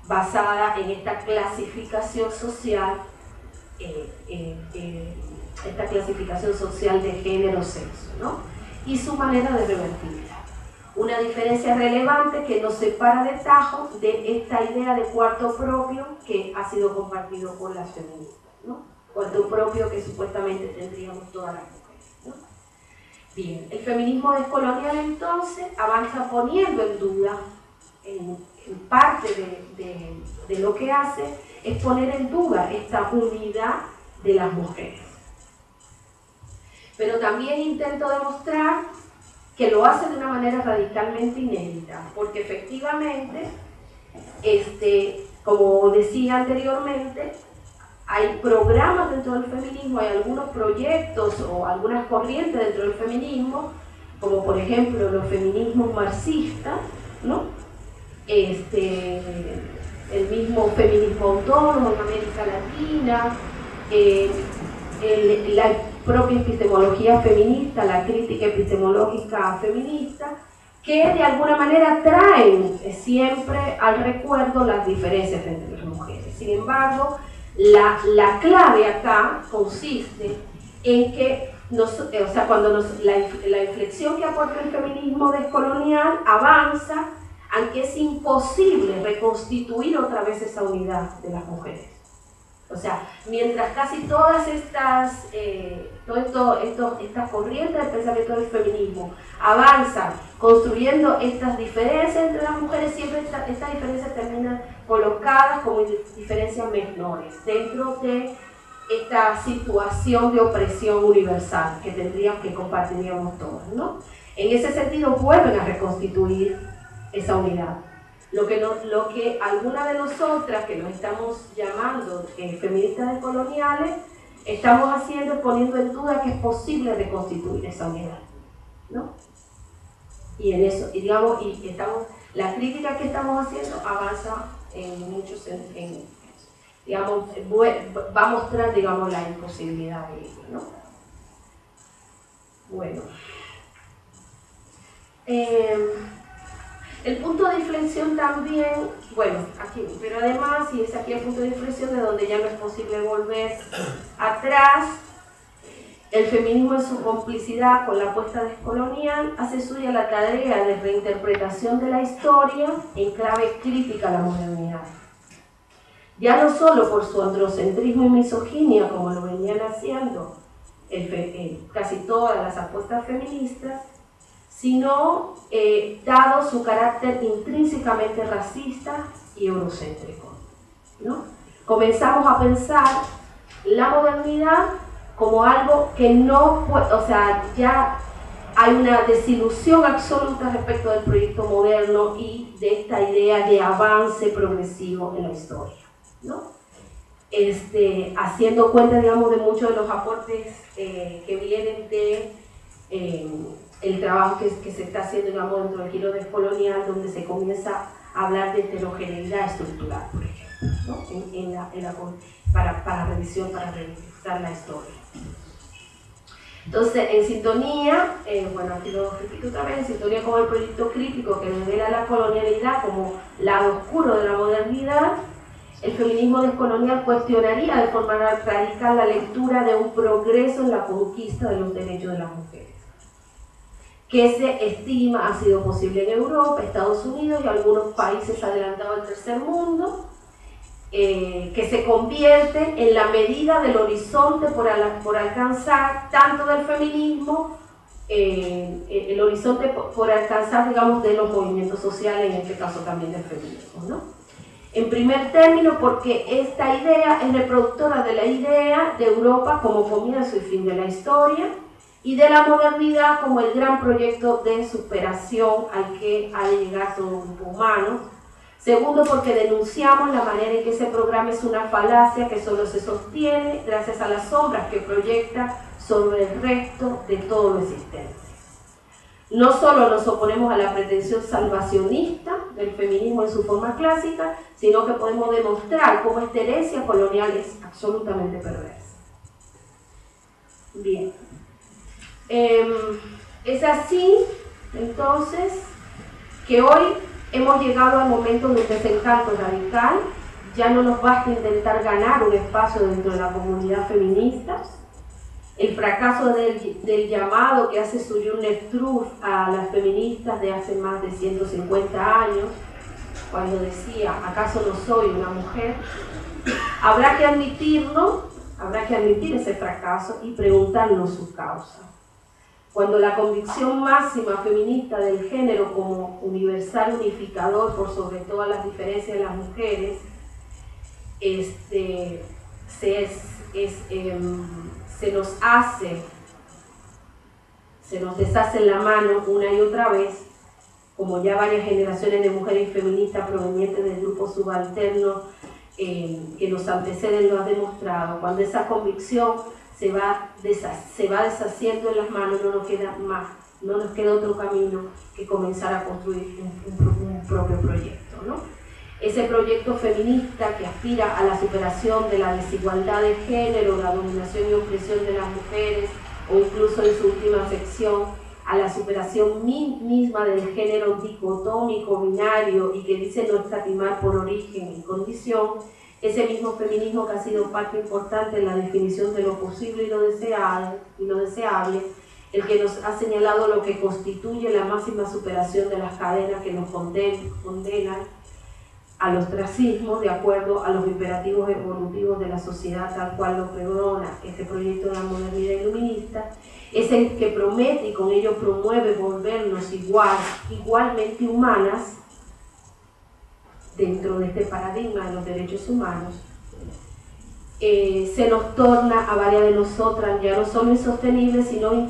basada en esta clasificación social, de género-sexo, ¿no?, y su manera de revertirla. Una diferencia relevante que nos separa de tajo de esta idea de cuarto propio que ha sido compartido por las feministas, ¿no? Cuarto propio que supuestamente tendríamos todas las mujeres, ¿no? Bien, el feminismo descolonial entonces avanza poniendo en duda, en parte de lo que hace, es poner en duda esta unidad de las mujeres. Pero también intento demostrar que lo hace de una manera radicalmente inédita, porque efectivamente, como decía anteriormente, hay programas dentro del feminismo, hay algunos proyectos o algunas corrientes dentro del feminismo, como por ejemplo los feminismos marxistas, ¿no? El mismo feminismo autónomo en América Latina, la propia epistemología feminista, la crítica epistemológica feminista, que de alguna manera traen siempre al recuerdo las diferencias entre las mujeres. Sin embargo, la clave acá consiste en que la inflexión que aporta el feminismo descolonial avanza, aunque es imposible reconstituir otra vez esa unidad de las mujeres. O sea, mientras casi todas estas corrientes del pensamiento del feminismo avanzan construyendo estas diferencias entre las mujeres, siempre estas diferencias terminan colocadas como diferencias menores dentro de esta situación de opresión universal que compartiríamos todos, ¿no? En ese sentido vuelven a reconstituir esa unidad. Lo que algunas de nosotras, que nos estamos llamando feministas decoloniales, estamos haciendo es poniendo en duda que es posible reconstituir esa unidad, ¿no? Y en eso, la crítica que estamos haciendo avanza en muchos, va a mostrar, la imposibilidad de ello, ¿no? Bueno. El punto de inflexión también, aquí, pero además, y es aquí el punto de inflexión de donde ya no es posible volver atrás, el feminismo en su complicidad con la apuesta descolonial hace suya la tarea de reinterpretación de la historia en clave crítica a la modernidad. Ya no solo por su androcentrismo y misoginia, como lo venían haciendo casi todas las apuestas feministas, sino dado su carácter intrínsecamente racista y eurocéntrico, ¿no? Comenzamos a pensar la modernidad como algo que no puede, ya hay una desilusión absoluta respecto del proyecto moderno y de esta idea de avance progresivo en la historia, ¿no? Haciendo cuenta, de muchos de los aportes que vienen de el trabajo que se está haciendo, dentro del giro descolonial, donde se comienza a hablar de heterogeneidad estructural, por ejemplo, ¿no? para revisión, para revisar la historia. Entonces, en sintonía, aquí lo repito otra vez, en sintonía con el proyecto crítico que revela la colonialidad como lado oscuro de la modernidad, el feminismo descolonial cuestionaría de forma radical la lectura de un progreso en la conquista de los derechos de las mujeres, que se estima ha sido posible en Europa, Estados Unidos y algunos países adelantados del tercer mundo, que se convierte en la medida del horizonte por alcanzar, tanto del feminismo, el horizonte por alcanzar, de los movimientos sociales, en este caso también del feminismo, ¿no? En primer término, porque esta idea es reproductora de la idea de Europa como comienzo y fin de la historia, y de la modernidad como el gran proyecto de superación al que ha de llegar todo un grupo humano. Segundo, porque denunciamos la manera en que ese programa es una falacia que solo se sostiene gracias a las sombras que proyecta sobre el resto de todo lo existente. No solo nos oponemos a la pretensión salvacionista del feminismo en su forma clásica, sino que podemos demostrar cómo esta herencia colonial es absolutamente perversa. Bien. Es así, entonces, que hoy hemos llegado al momento de un desencanto radical. Ya no nos basta intentar ganar un espacio dentro de la comunidad feminista. El fracaso del llamado que hace Sojourner Truth a las feministas de hace más de 150 años, cuando decía, ¿acaso no soy una mujer? Habrá que admitirlo, habrá que admitir ese fracaso y preguntarnos su causa. Cuando la convicción máxima feminista del género como universal unificador por sobre todas las diferencias de las mujeres se nos deshace la mano una y otra vez, como ya varias generaciones de mujeres feministas provenientes del grupo subalterno que nos anteceden lo han demostrado. Cuando esa convicción se va deshaciendo en las manos, no nos queda más, no nos queda otro camino que comenzar a construir un propio proyecto, ¿no? Ese proyecto feminista que aspira a la superación de la desigualdad de género, la dominación y opresión de las mujeres, o incluso en su última sección, a la superación misma del género dicotómico, binario, y que dice no escatimar por origen y condición, ese mismo feminismo que ha sido parte importante en la definición de lo posible y lo deseable, el que nos ha señalado lo que constituye la máxima superación de las cadenas que nos condenan al ostracismo de acuerdo a los imperativos evolutivos de la sociedad tal cual lo pregona este proyecto de la modernidad iluminista, es el que promete y con ello promueve volvernos igualmente humanas dentro de este paradigma de los derechos humanos. Se nos torna a varias de nosotras ya no solo insostenible, sino un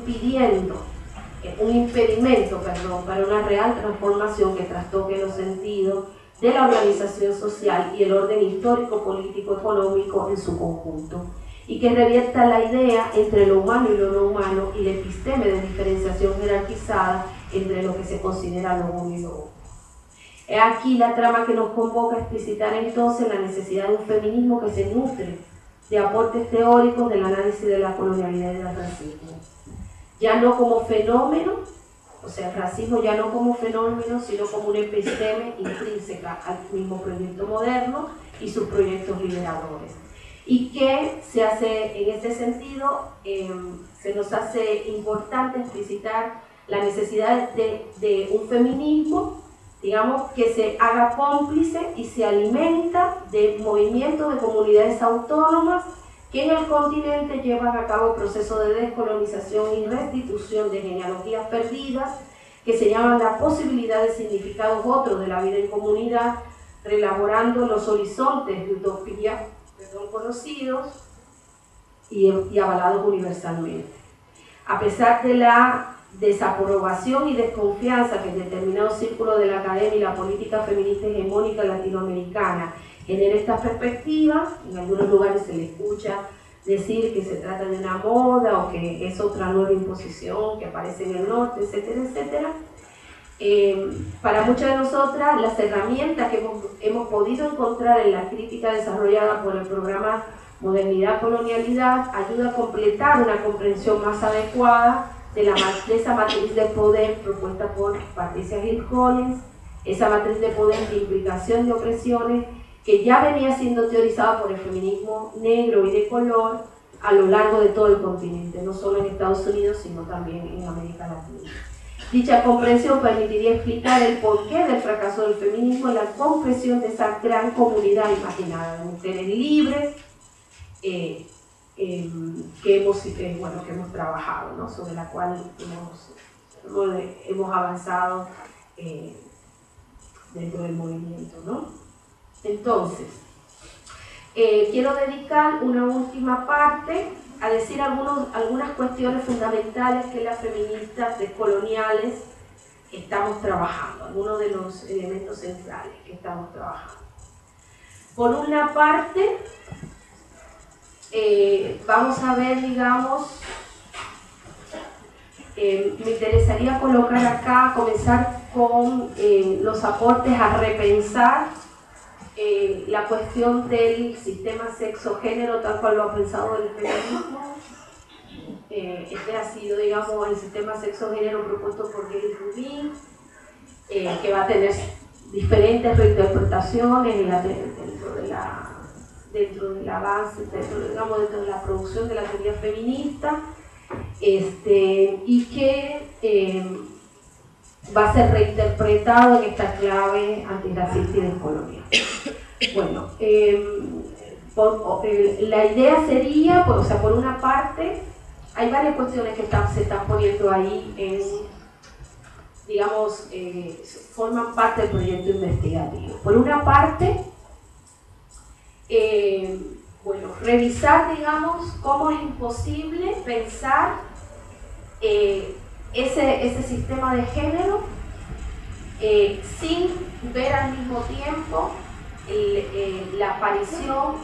impedimento para una real transformación que trastoque los sentidos de la organización social y el orden histórico, político, económico en su conjunto, y que revierta la idea entre lo humano y lo no humano y la episteme de diferenciación jerarquizada entre lo que se considera lo uno y lo otro. Es aquí la trama que nos convoca a explicitar entonces la necesidad de un feminismo que se nutre de aportes teóricos del análisis de la colonialidad y del racismo, ya no como fenómeno, o sea, el racismo ya no como fenómeno, sino como una episteme intrínseca al mismo proyecto moderno y sus proyectos liberadores. Y que se hace, en este sentido, se nos hace importante explicitar la necesidad de un feminismo, digamos, que se haga cómplice y se alimenta de movimientos de comunidades autónomas que en el continente llevan a cabo procesos de descolonización y restitución de genealogías perdidas, que se llaman la posibilidad de significados otros de la vida en comunidad, reelaborando los horizontes de utopía conocidos y avalados universalmente. A pesar de la desaprobación y desconfianza que en determinados círculos de la academia y la política feminista hegemónica latinoamericana genera esta perspectiva, en algunos lugares se le escucha decir que se trata de una moda o que es otra nueva imposición que aparece en el norte, etcétera, etcétera. Para muchas de nosotras, las herramientas que hemos podido encontrar en la crítica desarrollada por el programa Modernidad Colonialidad ayuda a completar una comprensión más adecuada de esa matriz de poder propuesta por Patricia Hill Collins, esa matriz de poder de implicación de opresiones que ya venía siendo teorizada por el feminismo negro y de color a lo largo de todo el continente, no solo en Estados Unidos, sino también en América Latina. Dicha comprensión permitiría explicar el porqué del fracaso del feminismo en la comprensión de esa gran comunidad imaginada de mujeres libres que hemos trabajado, ¿no? Sobre la cual hemos avanzado dentro del movimiento, ¿no? Entonces, quiero dedicar una última parte a decir algunas cuestiones fundamentales que las feministas descoloniales estamos trabajando, algunos de los elementos centrales que estamos trabajando. Por una parte, vamos a ver, digamos, me interesaría colocar acá, comenzar con los aportes a repensar la cuestión del sistema sexo-género tal cual lo ha pensado el feminismo. Este ha sido, digamos, el sistema sexo-género propuesto por Gay Rubin, que va a tener diferentes reinterpretaciones dentro de la base, dentro de la producción de la teoría feminista, y que va a ser reinterpretado en esta clave antirracista y descolonial. Bueno, la idea sería, pues, o sea, por una parte, hay varias cuestiones que se están poniendo ahí digamos, forman parte del proyecto investigativo. Por una parte, bueno, revisar, digamos, cómo es imposible pensar ese sistema de género sin ver al mismo tiempo la aparición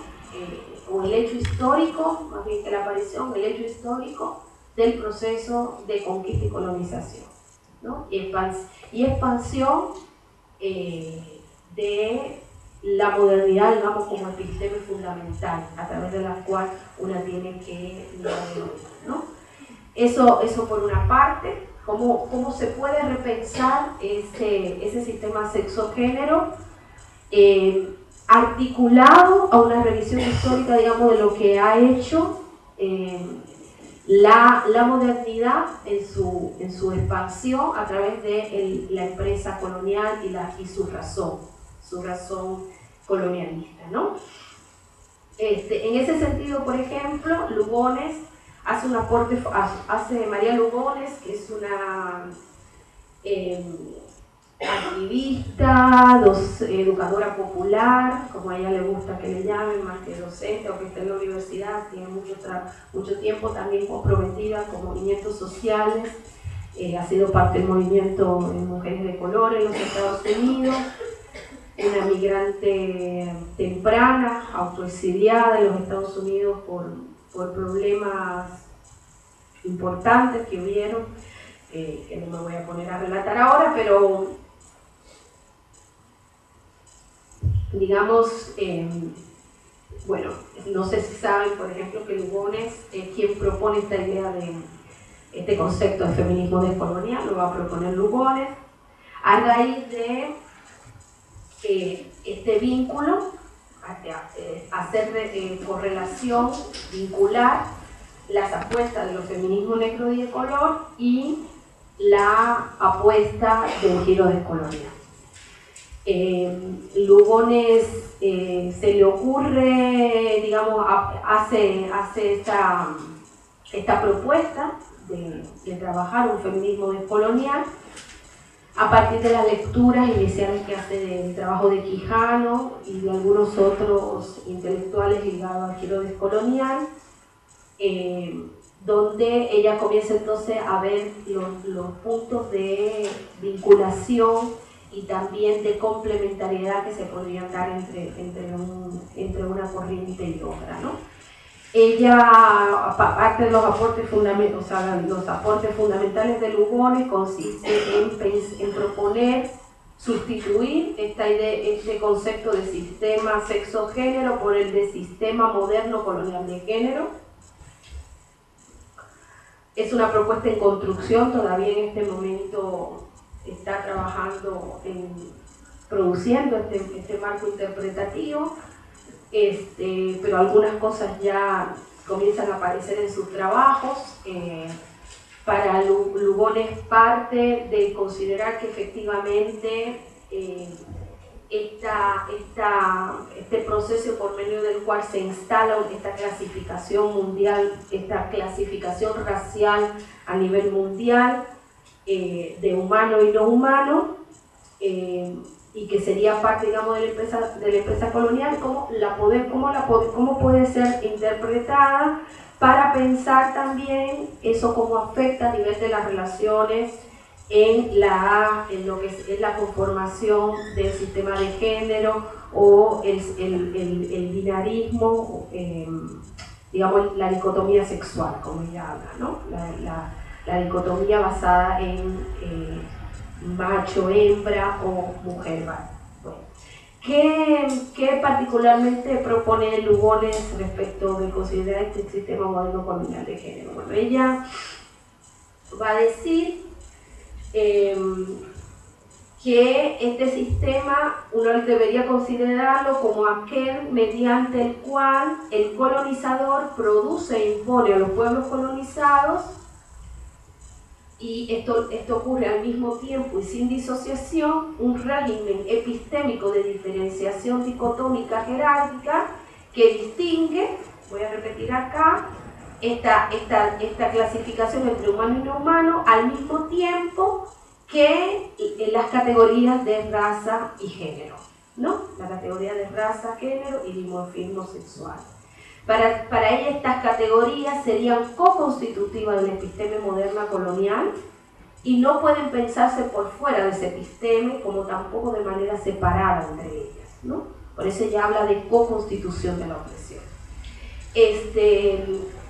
o el hecho histórico, más bien que la aparición, el hecho histórico del proceso de conquista y colonización, ¿no? Y expansión de la modernidad, digamos, como episteme fundamental, a través de la cual una tiene que navegar, ¿no? Eso por una parte, cómo se puede repensar ese sistema sexo-género articulado a una revisión histórica, digamos, de lo que ha hecho la modernidad en su expansión a través de la empresa colonial y su razón colonialista, ¿no? En ese sentido, por ejemplo, Lugones hace un aporte, María Lugones, que es una activista, educadora popular, como a ella le gusta que le llamen, más que docente o que esté en la universidad, tiene mucho tiempo también comprometida con movimientos sociales, ha sido parte del movimiento de mujeres de color en los Estados Unidos, una migrante temprana, autoexiliada en los Estados Unidos por problemas importantes que hubieron, que no me voy a poner a relatar ahora, pero digamos, bueno, no sé si saben, por ejemplo, que Lugones es quien propone esta idea de este concepto de feminismo descolonial, lo va a proponer Lugones, a raíz de este vínculo, hacer correlación, vincular las apuestas de los feminismos negro y de color y la apuesta del giro descolonial. Lugones se le ocurre, digamos, hace esta propuesta de trabajar un feminismo descolonial a partir de las lecturas iniciales que hace del trabajo de Quijano y de algunos otros intelectuales ligados al giro descolonial, donde ella comienza entonces a ver los puntos de vinculación y también de complementariedad que se podrían dar entre una corriente y otra, ¿no? Ella, aparte de los aportes fundamentales de Lugones, consiste en proponer sustituir este concepto de sistema sexo-género por el de sistema moderno colonial de género. Es una propuesta en construcción, todavía en este momento está trabajando produciendo este marco interpretativo, pero algunas cosas ya comienzan a aparecer en sus trabajos. Para Lugones parte de considerar que efectivamente este proceso por medio del cual se instala esta clasificación mundial, esta clasificación racial a nivel mundial, de humano y no humano, y que sería parte, digamos, de la empresa colonial, cómo puede ser interpretada para pensar también eso cómo afecta a nivel de las relaciones en lo que es la conformación del sistema de género o el binarismo, digamos, la dicotomía sexual, como ella habla, ¿no? La dicotomía basada en macho-hembra o mujer-varón. Bueno, ¿qué particularmente propone Lugones respecto de considerar este sistema moderno colonial de género? Bueno, ella va a decir que este sistema uno debería considerarlo como aquel mediante el cual el colonizador produce e impone a los pueblos colonizados, y esto ocurre al mismo tiempo y sin disociación, un régimen epistémico de diferenciación dicotómica jerárquica que distingue, voy a repetir acá, esta clasificación entre humano y no humano, al mismo tiempo que las categorías de raza y género, ¿no? La categoría de raza, género y dimorfismo sexual. Para ella estas categorías serían co-constitutivas de la episteme moderna colonial, y no pueden pensarse por fuera de ese episteme, como tampoco de manera separada entre ellas, ¿no? Por eso ella habla de co-constitución de la opresión.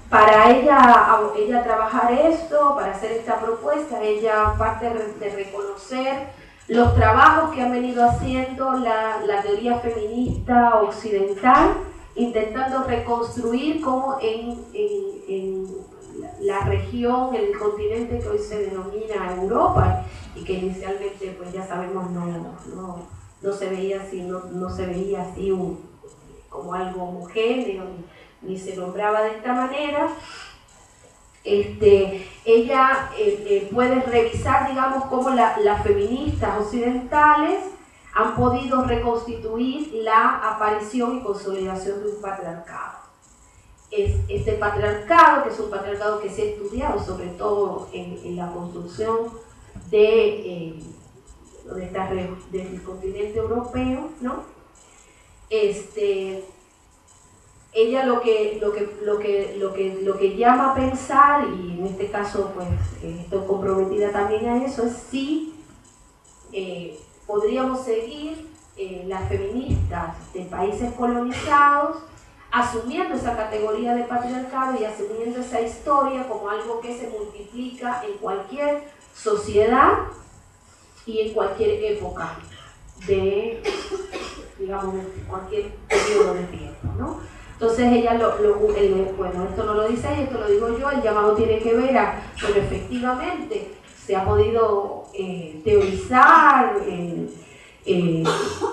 Para ella trabajar esto, para hacer esta propuesta, ella parte de reconocer los trabajos que han venido haciendo la teoría feminista occidental, intentando reconstruir cómo en la región, el continente que hoy se denomina Europa, y que inicialmente, pues ya sabemos, no se veía así, no se veía así como algo homogéneo, ni se nombraba de esta manera. Ella puede revisar, digamos, cómo las feministas occidentales han podido reconstituir la aparición y consolidación de un patriarcado. Este patriarcado, que es un patriarcado que se ha estudiado sobre todo en la construcción del continente europeo, ¿no? Ella lo que llama a pensar, y en este caso pues estoy comprometida también a eso, es si podríamos seguir las feministas de países colonizados asumiendo esa categoría de patriarcado y asumiendo esa historia como algo que se multiplica en cualquier sociedad y en cualquier época digamos, cualquier periodo de tiempo, ¿no? Entonces ella, bueno, esto no lo dice ella, esto lo digo yo, el llamado tiene que ver a, bueno, efectivamente se ha podido teorizar,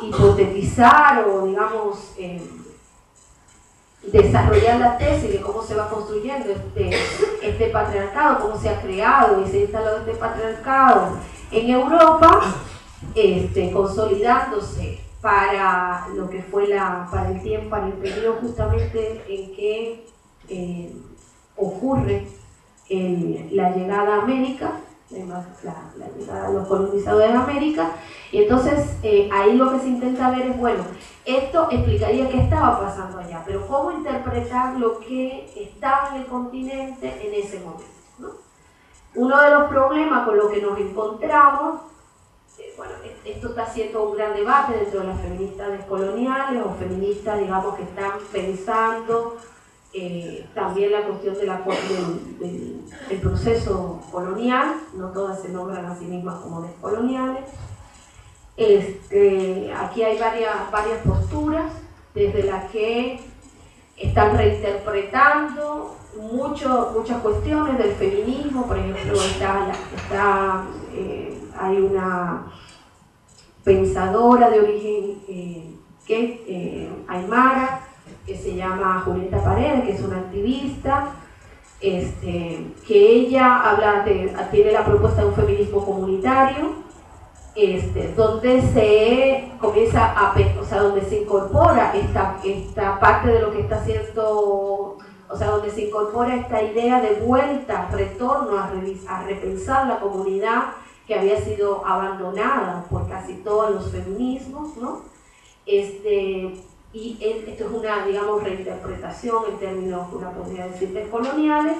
hipotetizar o, digamos, desarrollar la tesis de cómo se va construyendo este patriarcado, cómo se ha creado y se ha instalado este patriarcado en Europa, consolidándose para lo que fue para el periodo justamente en que ocurre la llegada a América, la llegada de los colonizadores de América, y entonces ahí lo que se intenta ver es, bueno, esto explicaría qué estaba pasando allá, pero cómo interpretar lo que estaba en el continente en ese momento, ¿no? Uno de los problemas con los que nos encontramos, bueno, esto está siendo un gran debate dentro de las feministas descoloniales o feministas, digamos, que están pensando también la cuestión del proceso colonial, no todas se nombran a sí mismas como descoloniales. Aquí hay varias posturas, desde las que están reinterpretando muchas cuestiones del feminismo. Por ejemplo, hay una pensadora de origen aymara, que se llama Julieta Paredes, que es una activista, que ella tiene la propuesta de un feminismo comunitario, donde se comienza donde se incorpora esta parte de lo que está haciendo, donde se incorpora esta idea de vuelta, retorno a repensar la comunidad que había sido abandonada por casi todos los feminismos, ¿no? Y esto es una, digamos, reinterpretación en términos, una podría decir, descoloniales.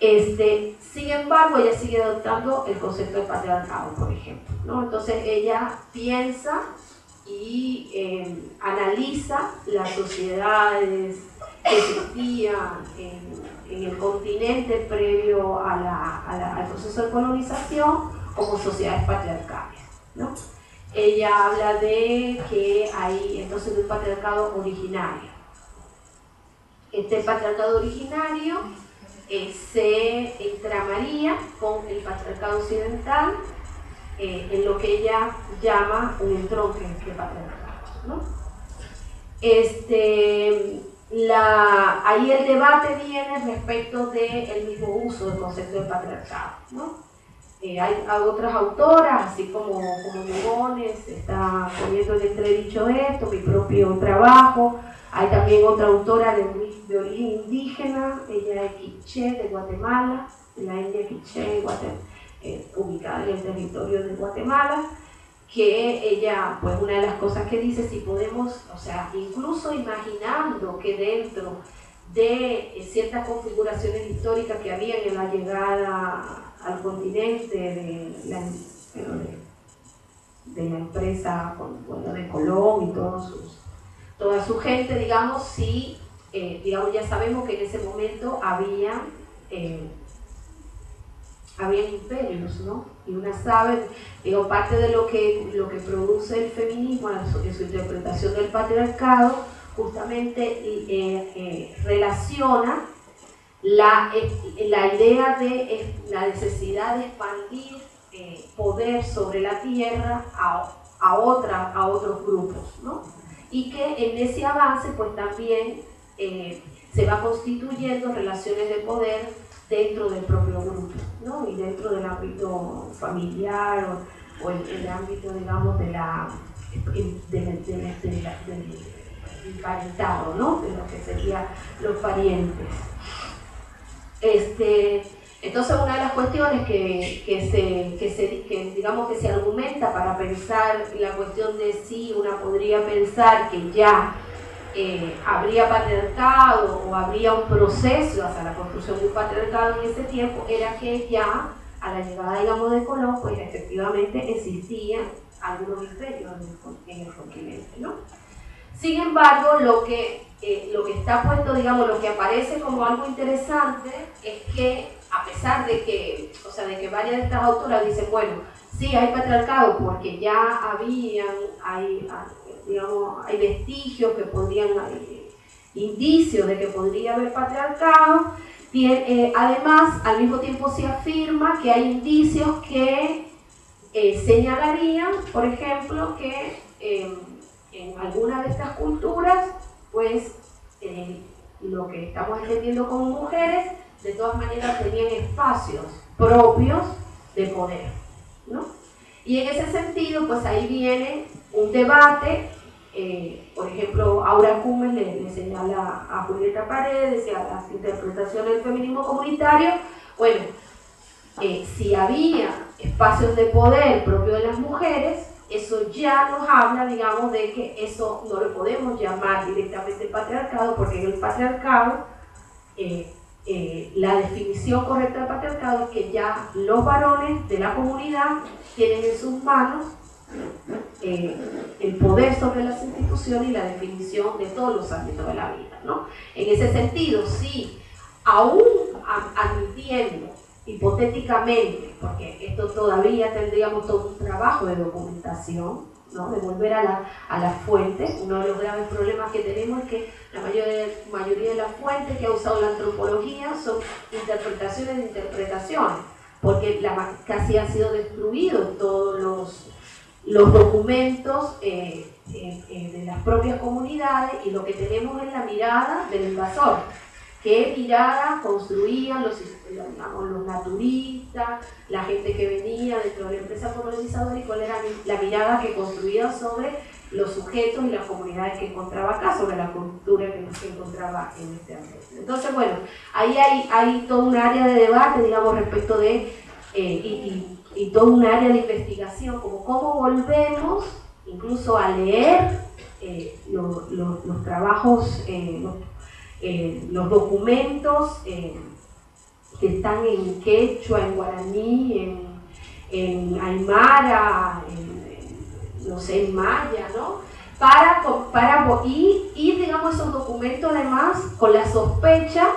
Sin embargo, ella sigue adoptando el concepto de patriarcado, por ejemplo, ¿no? Entonces ella piensa y analiza las sociedades que existían en el continente previo al proceso de colonización como sociedades patriarcales, ¿no? Ella habla de que hay entonces un patriarcado originario. Este patriarcado originario se entramaría con el patriarcado occidental en lo que ella llama un entronque de patriarcados, ¿no? Ahí el debate viene respecto del mismo uso del concepto de patriarcado, ¿no? Hay otras autoras, así como Lugones, está poniendo en entredicho esto, mi propio trabajo. Hay también otra autora de origen indígena, ella es quiché de Guatemala, de la India quiché, ubicada en el territorio de Guatemala, que ella, pues una de las cosas que dice, si podemos, incluso imaginando que dentro de ciertas configuraciones históricas que había en la llegada al continente de la empresa, bueno, de Colón y toda su gente, digamos, sí, digamos, ya sabemos que en ese momento había imperios, ¿no? Y una sabe, digo, parte de lo que produce el feminismo en su interpretación del patriarcado, justamente relaciona la idea de la necesidad de expandir poder sobre la tierra a otros grupos, ¿no? Y que en ese avance pues también se va constituyendo relaciones de poder dentro del propio grupo, ¿no? Y dentro del ámbito familiar o el ámbito, digamos, del parentado, ¿no? De lo que serían los parientes. Entonces, una de las cuestiones que digamos que se argumenta para pensar la cuestión de si una podría pensar que ya habría patriarcado o habría un proceso hacia la construcción de un patriarcado en ese tiempo, era que ya a la llegada, digamos, de Colón, pues efectivamente existían algunos imperios en el continente, ¿no? Sin embargo, lo que está puesto, digamos, lo que aparece como algo interesante es que, a pesar de que, o sea, de que varias de estas autoras dicen, bueno, sí hay patriarcado porque ya hay vestigios que hay indicios de que podría haber patriarcado, además, al mismo tiempo se afirma que hay indicios que señalarían, por ejemplo, que en algunas de estas culturas, pues lo que estamos entendiendo como mujeres, de todas maneras tenían espacios propios de poder, ¿no? Y en ese sentido, pues ahí viene un debate, por ejemplo, Aura Cummel le señala a Julieta Paredes y a las interpretaciones del feminismo comunitario, bueno, si había espacios de poder propios de las mujeres, eso ya nos habla, digamos, de que eso no lo podemos llamar directamente patriarcado, porque en el patriarcado, la definición correcta del patriarcado es que ya los varones de la comunidad tienen en sus manos el poder sobre las instituciones y la definición de todos los ámbitos de la vida, ¿no? En ese sentido, sí, aún admitiendo hipotéticamente, porque esto todavía tendríamos todo un trabajo de documentación, ¿no? De volver a la fuente. Uno de los graves problemas que tenemos es que la mayoría de las fuentes que ha usado la antropología son interpretaciones de interpretaciones, porque casi han sido destruidos todos los documentos de las propias comunidades, y lo que tenemos es la mirada del invasor. ¿Qué mirada construían los naturistas, la gente que venía dentro de la empresa colonizadora, y cuál era la mirada que construía sobre los sujetos y las comunidades que encontraba acá, sobre la cultura que se encontraba en este ambiente? Entonces, bueno, ahí hay todo un área de debate, digamos, respecto de, y todo un área de investigación, como cómo volvemos incluso a leer los trabajos, los documentos que están en quechua, en guaraní, en aymara, no sé, en maya, ¿no? Y digamos, esos documentos además con la sospecha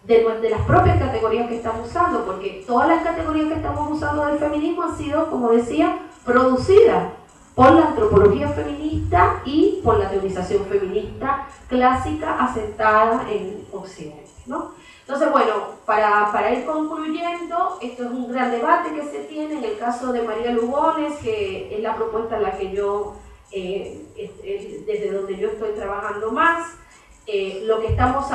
de las propias categorías que estamos usando, porque todas las categorías que estamos usando del feminismo han sido, como decía, producidas por la antropología feminista y por la teorización feminista clásica asentada en Occidente, ¿no? Entonces, bueno, para ir concluyendo, esto es un gran debate que se tiene. En el caso de María Lugones, que es la propuesta en la que yo, desde donde yo estoy trabajando más, lo que estamos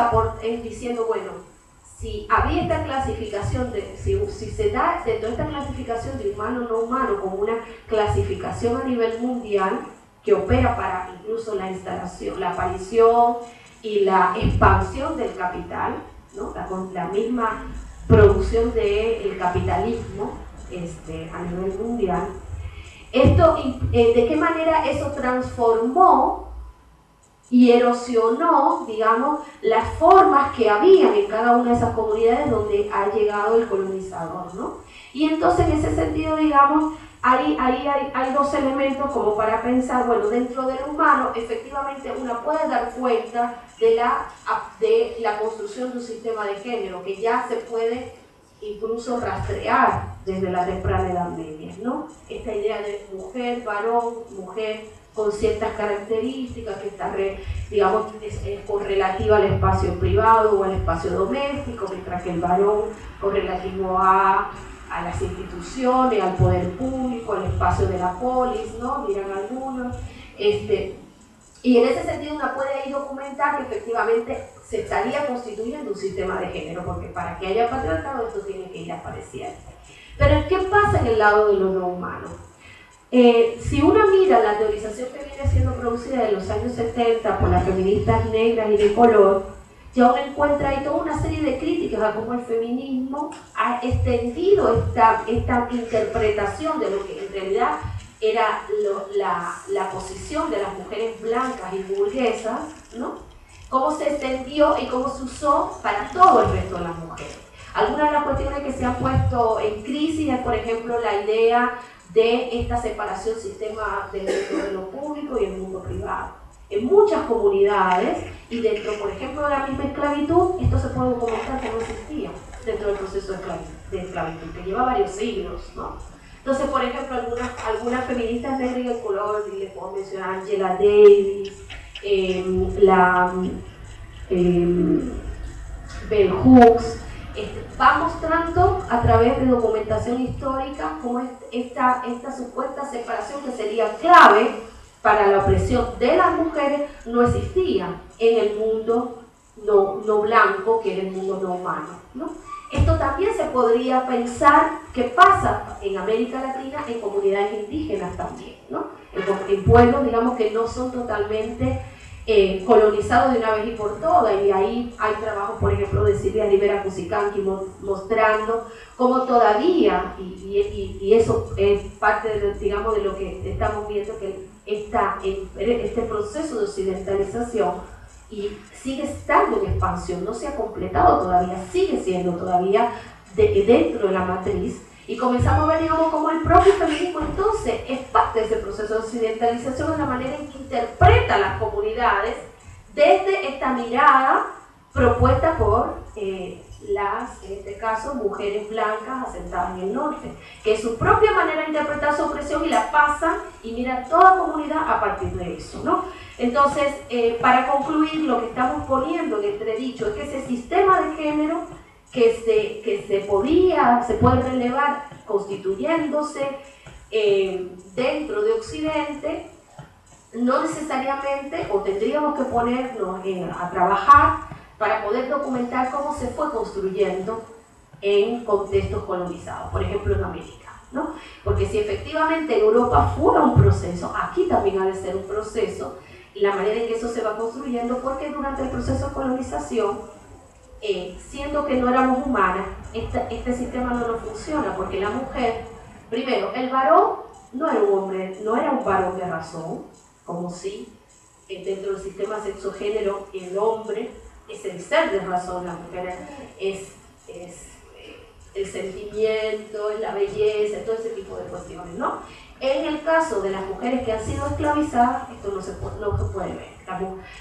es diciendo, bueno, si había esta clasificación, si se da dentro de esta clasificación de humano no humano como una clasificación a nivel mundial que opera para incluso la instalación, la aparición y la expansión del capital, ¿no? La misma producción del capitalismo a nivel mundial, ¿de qué manera eso transformó y erosionó, digamos, las formas que había en cada una de esas comunidades donde ha llegado el colonizador, ¿no? Y entonces en ese sentido, digamos, ahí hay dos elementos como para pensar, bueno, dentro del humano, efectivamente uno puede dar cuenta de la construcción de un sistema de género, que ya se puede incluso rastrear desde la temprana Edad Media, ¿no? Esta idea de mujer, varón, mujer, con ciertas características que está, digamos, es correlativa al espacio privado o al espacio doméstico, mientras que el varón correlativo a las instituciones, al poder público, al espacio de la polis, ¿no? Miran algunos. Y en ese sentido uno puede ahí documentar que efectivamente se estaría constituyendo un sistema de género, porque para que haya patriarcado esto tiene que ir apareciendo. Pero ¿qué pasa en el lado de lo no humano? Si uno mira la teorización que viene siendo producida en los años 70 por las feministas negras y de color, ya uno encuentra ahí toda una serie de críticas a cómo el feminismo ha extendido esta interpretación de lo que en realidad era la posición de las mujeres blancas y burguesas, ¿no? Cómo se extendió y cómo se usó para todo el resto de las mujeres. Algunas de las cuestiones que se han puesto en crisis es, por ejemplo, la idea de esta separación sistema dentro de lo público y el mundo privado. En muchas comunidades, y dentro, por ejemplo, de la misma esclavitud, esto se puede documentar que no existía dentro del proceso de esclavitud, que lleva varios siglos, ¿no? Entonces, por ejemplo, algunas feministas negras y de color, y les puedo mencionar Angela Davis, Bell Hooks, va mostrando a través de documentación histórica cómo esta supuesta separación, que sería clave para la opresión de las mujeres, no existía en el mundo no blanco, que era el mundo no humano, ¿no? Esto también se podría pensar que pasa en América Latina en comunidades indígenas también, ¿no? En pueblos, digamos, que no son totalmente colonizados de una vez y por todas, y ahí hay trabajos, por ejemplo, de Silvia Rivera Cusicanqui mostrando cómo todavía, y eso es parte de, digamos, de lo que estamos viendo, que este proceso de occidentalización y sigue estando en expansión, no se ha completado todavía, sigue siendo todavía dentro de la matriz, y comenzamos a ver, digamos, como el propio feminismo entonces es parte de ese proceso de occidentalización en la manera en que interpreta las comunidades desde esta mirada propuesta por en este caso, mujeres blancas asentadas en el norte, que es su propia manera de interpretar su opresión y la pasan y miran toda comunidad a partir de eso, ¿no? Entonces, para concluir, lo que estamos poniendo en entredicho es que ese sistema de género que se puede relevar constituyéndose dentro de Occidente, no necesariamente, o tendríamos que ponernos a trabajar para poder documentar cómo se fue construyendo en contextos colonizados, por ejemplo en América, ¿no? Porque si efectivamente en Europa fuera un proceso, aquí también ha de ser un proceso, la manera en que eso se va construyendo, porque durante el proceso de colonización, siendo que no éramos humanas, este sistema no funciona, porque la mujer, primero, el varón no era un hombre, no era un varón de razón, como si dentro del sistema sexogénero el hombre es el ser de razón, la mujer es el sentimiento, es la belleza, todo ese tipo de cuestiones, ¿no? En el caso de las mujeres que han sido esclavizadas, esto no se puede ver.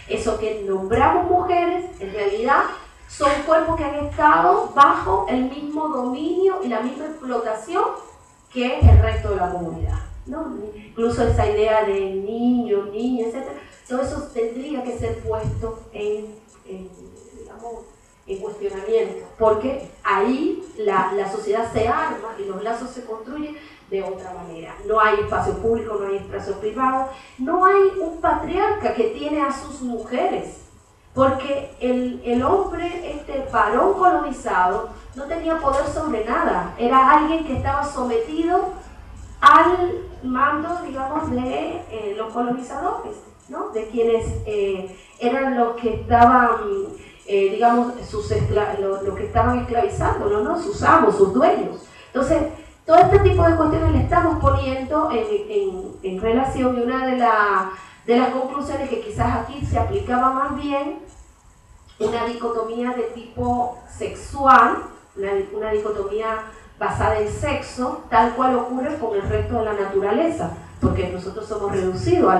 Eso que nombramos mujeres, en realidad, son cuerpos que han estado bajo el mismo dominio y la misma explotación que el resto de la comunidad, ¿no? Incluso esa idea de niños, niñas, etc., todo eso tendría que ser puesto en cuestionamiento, porque ahí la sociedad se arma y los lazos se construyen de otra manera. No hay espacio público, no hay espacio privado, no hay un patriarca que tiene a sus mujeres, porque el hombre, varón colonizado, no tenía poder sobre nada, era alguien que estaba sometido al mando, digamos, de los colonizadores, ¿no? De quienes eran los que estaban, digamos, los que estaban esclavizando, ¿no? Sus amos, sus dueños. Entonces, todo este tipo de cuestiones le estamos poniendo en relación, y una de las conclusiones que quizás aquí se aplicaba más bien una dicotomía de tipo sexual, una dicotomía basada en sexo, tal cual ocurre con el resto de la naturaleza, porque nosotros somos reducidos a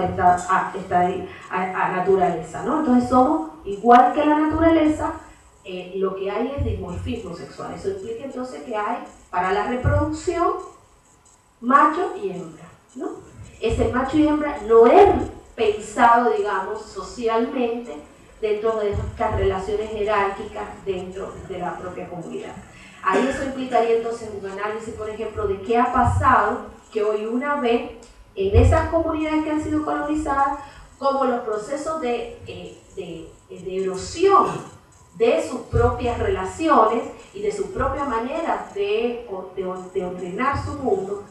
naturaleza, ¿no? Entonces somos igual que la naturaleza, lo que hay es dimorfismo sexual. Eso implica entonces que hay para la reproducción macho y hembra, ¿no? Ese macho y hembra no es pensado, digamos, socialmente dentro de estas relaciones jerárquicas dentro de la propia comunidad. Ahí eso implicaría entonces un análisis, por ejemplo, de qué ha pasado que hoy una vez en esas comunidades que han sido colonizadas, como los procesos de erosión de sus propias relaciones y de su propia manera de ordenar su mundo,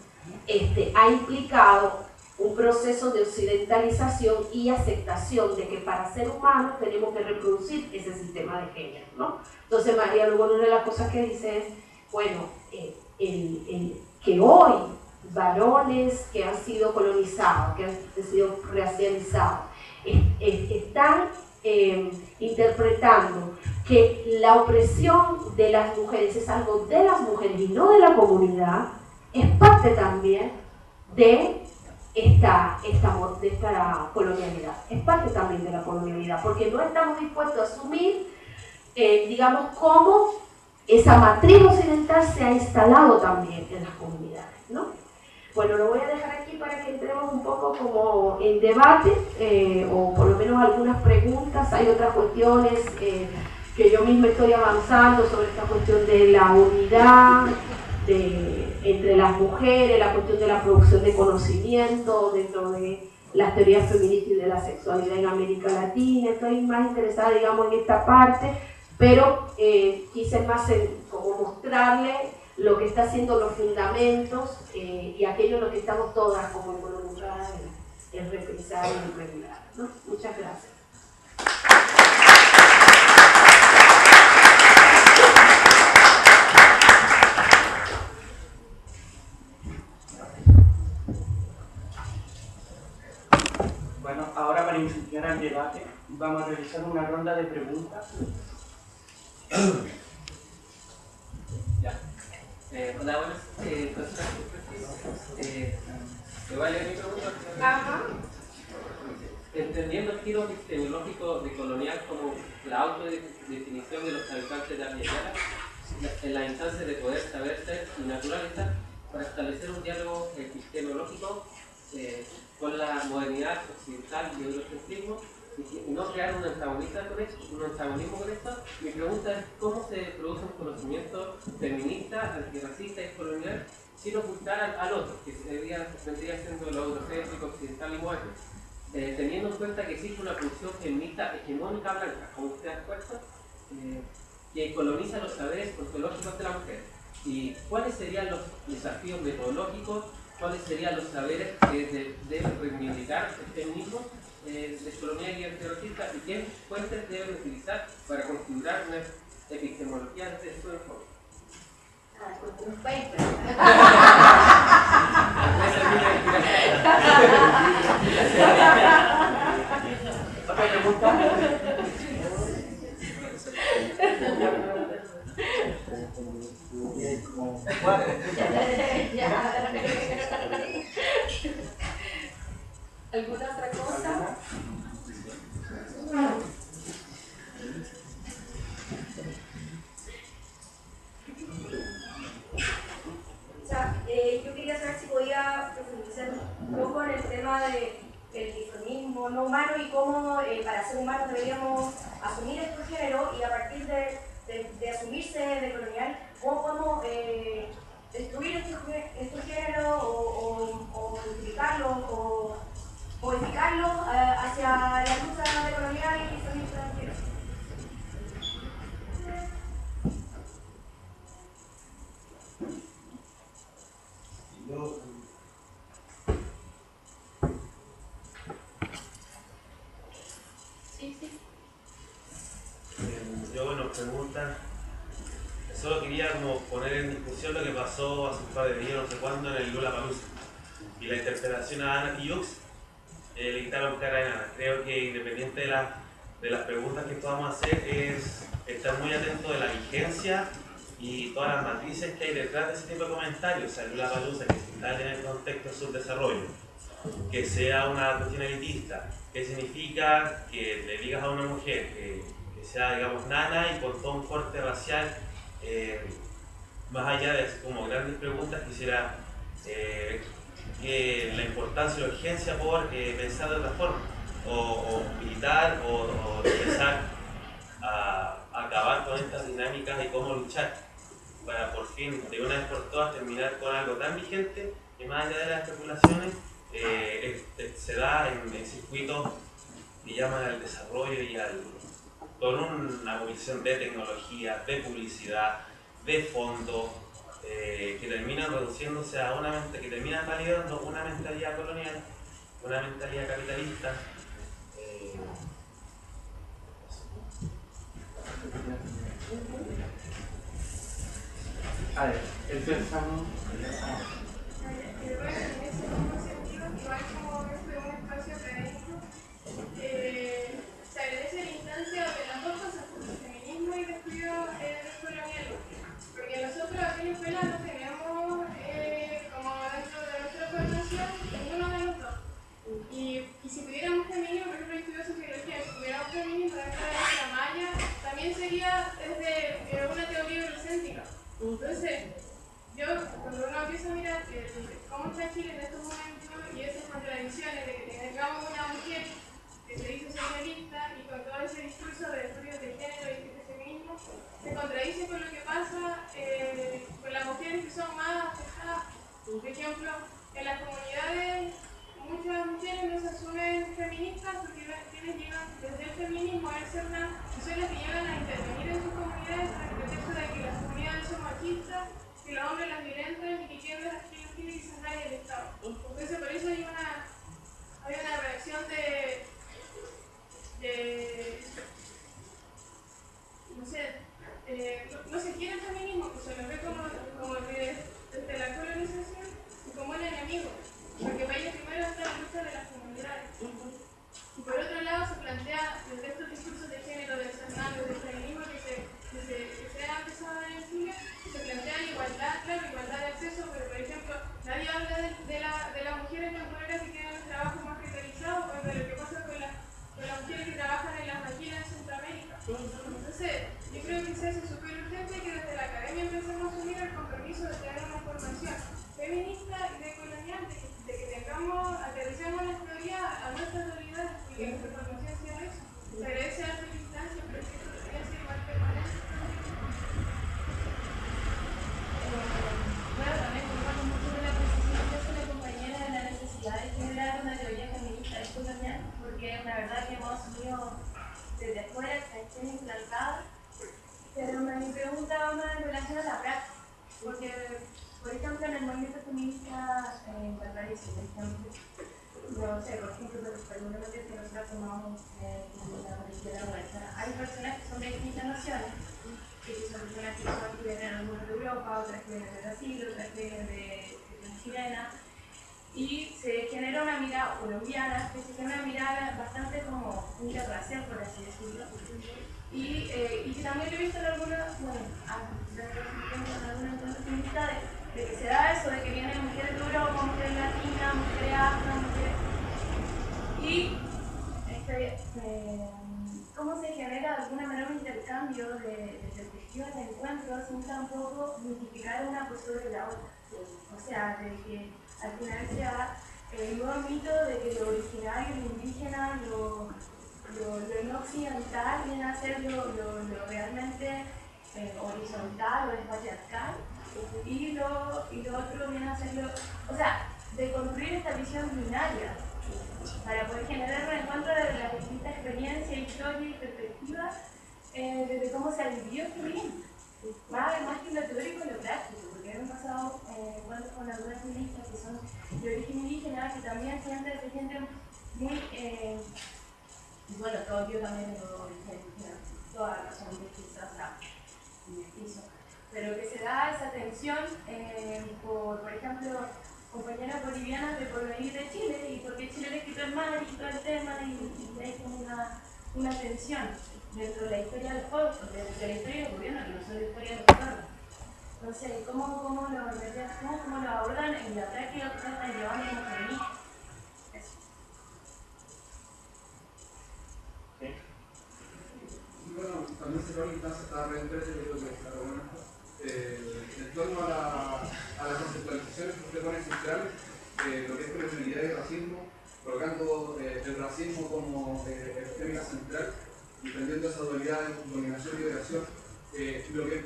ha implicado un proceso de occidentalización y aceptación de que para ser humanos tenemos que reproducir ese sistema de género, ¿no? Entonces María luego una de las cosas que dice es, bueno, que hoy varones que han sido colonizados, que han sido racializados, están interpretando que la opresión de las mujeres es algo de las mujeres y no de la comunidad, es parte también de esta colonialidad, es parte también de la colonialidad, porque no estamos dispuestos a asumir, digamos, cómo esa matriz occidental se ha instalado también en las comunidades, ¿no? Bueno, lo voy a dejar aquí para que entremos un poco como en debate, o por lo menos algunas preguntas. Hay otras cuestiones que yo misma estoy avanzando sobre esta cuestión de la unidad entre las mujeres, la cuestión de la producción de conocimiento dentro de las teorías feministas y de la sexualidad en América Latina. Estoy más interesada, digamos, en esta parte, pero quise más como mostrarle lo que está haciendo los fundamentos y aquello en lo que estamos todas como involucradas en repensar y en regular, ¿no? Muchas gracias. Bueno, ahora para iniciar el debate vamos a realizar una ronda de preguntas. Ya. Hola, buenas. ¿Me va a leer mi pregunta? Ajá. Entendiendo el giro epistemológico de colonial como la autodefinición de los habitantes de América en las instancias de poder, saber, ser y naturaleza, para establecer un diálogo epistemológico con la modernidad occidental y eurocentrismo, y no crear un antagonismo con esto, mi pregunta es cómo se produce un conocimiento feminista, antirracista y colonial sin ocultar al otro, que vendría siendo lo eurocéntrico, occidental y moderno, teniendo en cuenta que existe una producción feminista hegemónica blanca, como usted ha puesto, que coloniza los saberes ontológicos de la mujer. ¿Y cuáles serían los desafíos metodológicos? ¿Cuáles serían los saberes que deben reivindicar el feminismo descolonial y antirracista? ¿Y qué fuentes deben utilizar para configurar una epistemología de su enfoque? Un paper. ¿Otra pregunta? ¿Alguna otra cosa? Yo quería saber si podía profundizar un poco en el tema del diformismo no humano y cómo para ser humanos deberíamos asumir este género, y a partir de asumirse de colonial, cómo podemos destruir este género o modificarlo o modificarlo hacia la lucha de colonial y feminista de género. Yo, bueno, pregunta. Solo quería como poner en discusión lo que pasó hace un par de días, no sé cuándo, en el Lollapalooza. Y la interpelación a Anarchy Jux, le quitaron cara de nada. Creo que independiente de las preguntas que podamos hacer es estar muy atento de la vigencia y todas las matrices que hay detrás de ese tipo de comentarios. Salió la palusa que se instale en el contexto de subdesarrollo, que sea una cuestión elitista, que significa que le digas a una mujer que sea, digamos, nana y con todo un corte racial, más allá de como grandes preguntas, quisiera que la importancia y la urgencia por pensar de otra forma, o militar, o empezar a acabar con estas dinámicas y cómo luchar para por fin, de una vez por todas, terminar con algo tan vigente que más allá de las especulaciones se da en circuitos que llaman al desarrollo y con una movilización de tecnología, de publicidad, de fondos, que terminan reduciéndose a que terminan validando una mentalidad colonial, una mentalidad capitalista. A ver, el pensamiento. Bueno, en ese mismo sentido, igual como esto es un espacio académico, se agradece la instancia de las dos cosas, el feminismo y el estudio colonial. Porque nosotros aquí en la escuela no tenemos, como dentro de nuestra formación, ninguno de los dos. Y si tuviéramos feminismo, por ejemplo, estudio sociología, si tuviéramos feminismo dentro de nuestra malla, también sería desde una teoría eurocéntrica. Entonces, cuando uno empieza a mirar cómo está Chile en estos momentos y esas contradicciones de que tengamos una mujer que se dice socialista y con todo ese discurso de estudios de género y de feminismo, se contradice con lo que pasa con las mujeres que son más afectadas. Por ejemplo, en las comunidades muchas mujeres no se asumen feministas porque quienes llegan desde el feminismo a ser son las que llegan a intervenir en sus comunidades con el pretexto de que las comunidades son machistas, que los hombres las violentan y que quieren que se salga del Estado. Entonces por eso hay una reacción no se quiere el feminismo, que se lo ve como desde la colonización y como un enemigo, porque para ellos primero está la lucha de las comunidades. Y por otro lado se plantea desde estos discursos de género, del Fernando, del feminismo que se ha empezado a dar en Chile, se plantea la igualdad, claro, igualdad de acceso, pero por ejemplo, nadie habla de las mujeres temporeras que tienen un trabajo más precarizados o de lo que pasa con las mujeres que trabajan en las maquilas en Centroamérica. Entonces, yo creo que es súper urgente que desde la academia empecemos a asumir el compromiso de tener una formación feminista y decolonial, de que aterricemos las teorías a nuestras realidades y que nuestra formación sea eso. Se agradece a la instancia, pero que esto debería ser igual permanente. Bueno, también comparto mucho de la precisión que hace la compañera de la necesidad de generar una teoría feminista decolonial, porque es una verdad que hemos asumido desde afuera, que está implantada. Pero mi pregunta va más en relación a la práctica, porque, por ejemplo, en el movimiento feminista en Valparaíso, por ejemplo, no sé, por ejemplo, alguna vez que nosotros tomamos la política de la vuelta, hay personas que son de distintas naciones, que son personas que vienen algunas de Europa, otras que vienen de Brasil, otras que vienen de Chilena, y se genera una mirada colombiana, que se genera una mirada bastante como interracial, por así decirlo. Y que también lo he visto en algunas, feministas de que se da eso, de que vienen mujeres de Europa, mujeres latinas, mujeres afro, mujeres. Y cómo se genera de alguna manera un intercambio de perspectivas, de encuentros, sin tampoco multiplicar una por sobre la otra. O sea, de que al final sea el nuevo mito de que lo originario, lo indígena, lo no occidental viene a ser lo realmente horizontal o patriarcal, y lo otro viene a ser o sea, de construir esta visión binaria para poder generar un encuentro de las distintas experiencias, historias y perspectivas desde cómo se ha vivido el feminismo, más que lo teórico y lo práctico, porque hemos pasado encuentros con algunas feministas que son de origen indígena, que también se sienten muy bueno, todo yo también tengo toda la razón de quizás mestizo, pero que se da esa tensión por ejemplo, compañeras bolivianas de Porvenir de Chile, y porque Chile le quitó el mar y todo el tema, y hay como una tensión dentro de la historia del pueblo, dentro de la historia del gobierno, que no son la historia del pueblo. Entonces, ¿cómo lo abordan en la práctica que están llevando como feministas? Eso. ¿Sí? Bueno, también se creo que está reentrete de lo que está bueno. En torno a las conceptualizaciones que usted pone centrales, lo que es colonialidad y racismo, colocando el racismo como tema central, entendiendo esa dualidad de dominación y liberación. Lo que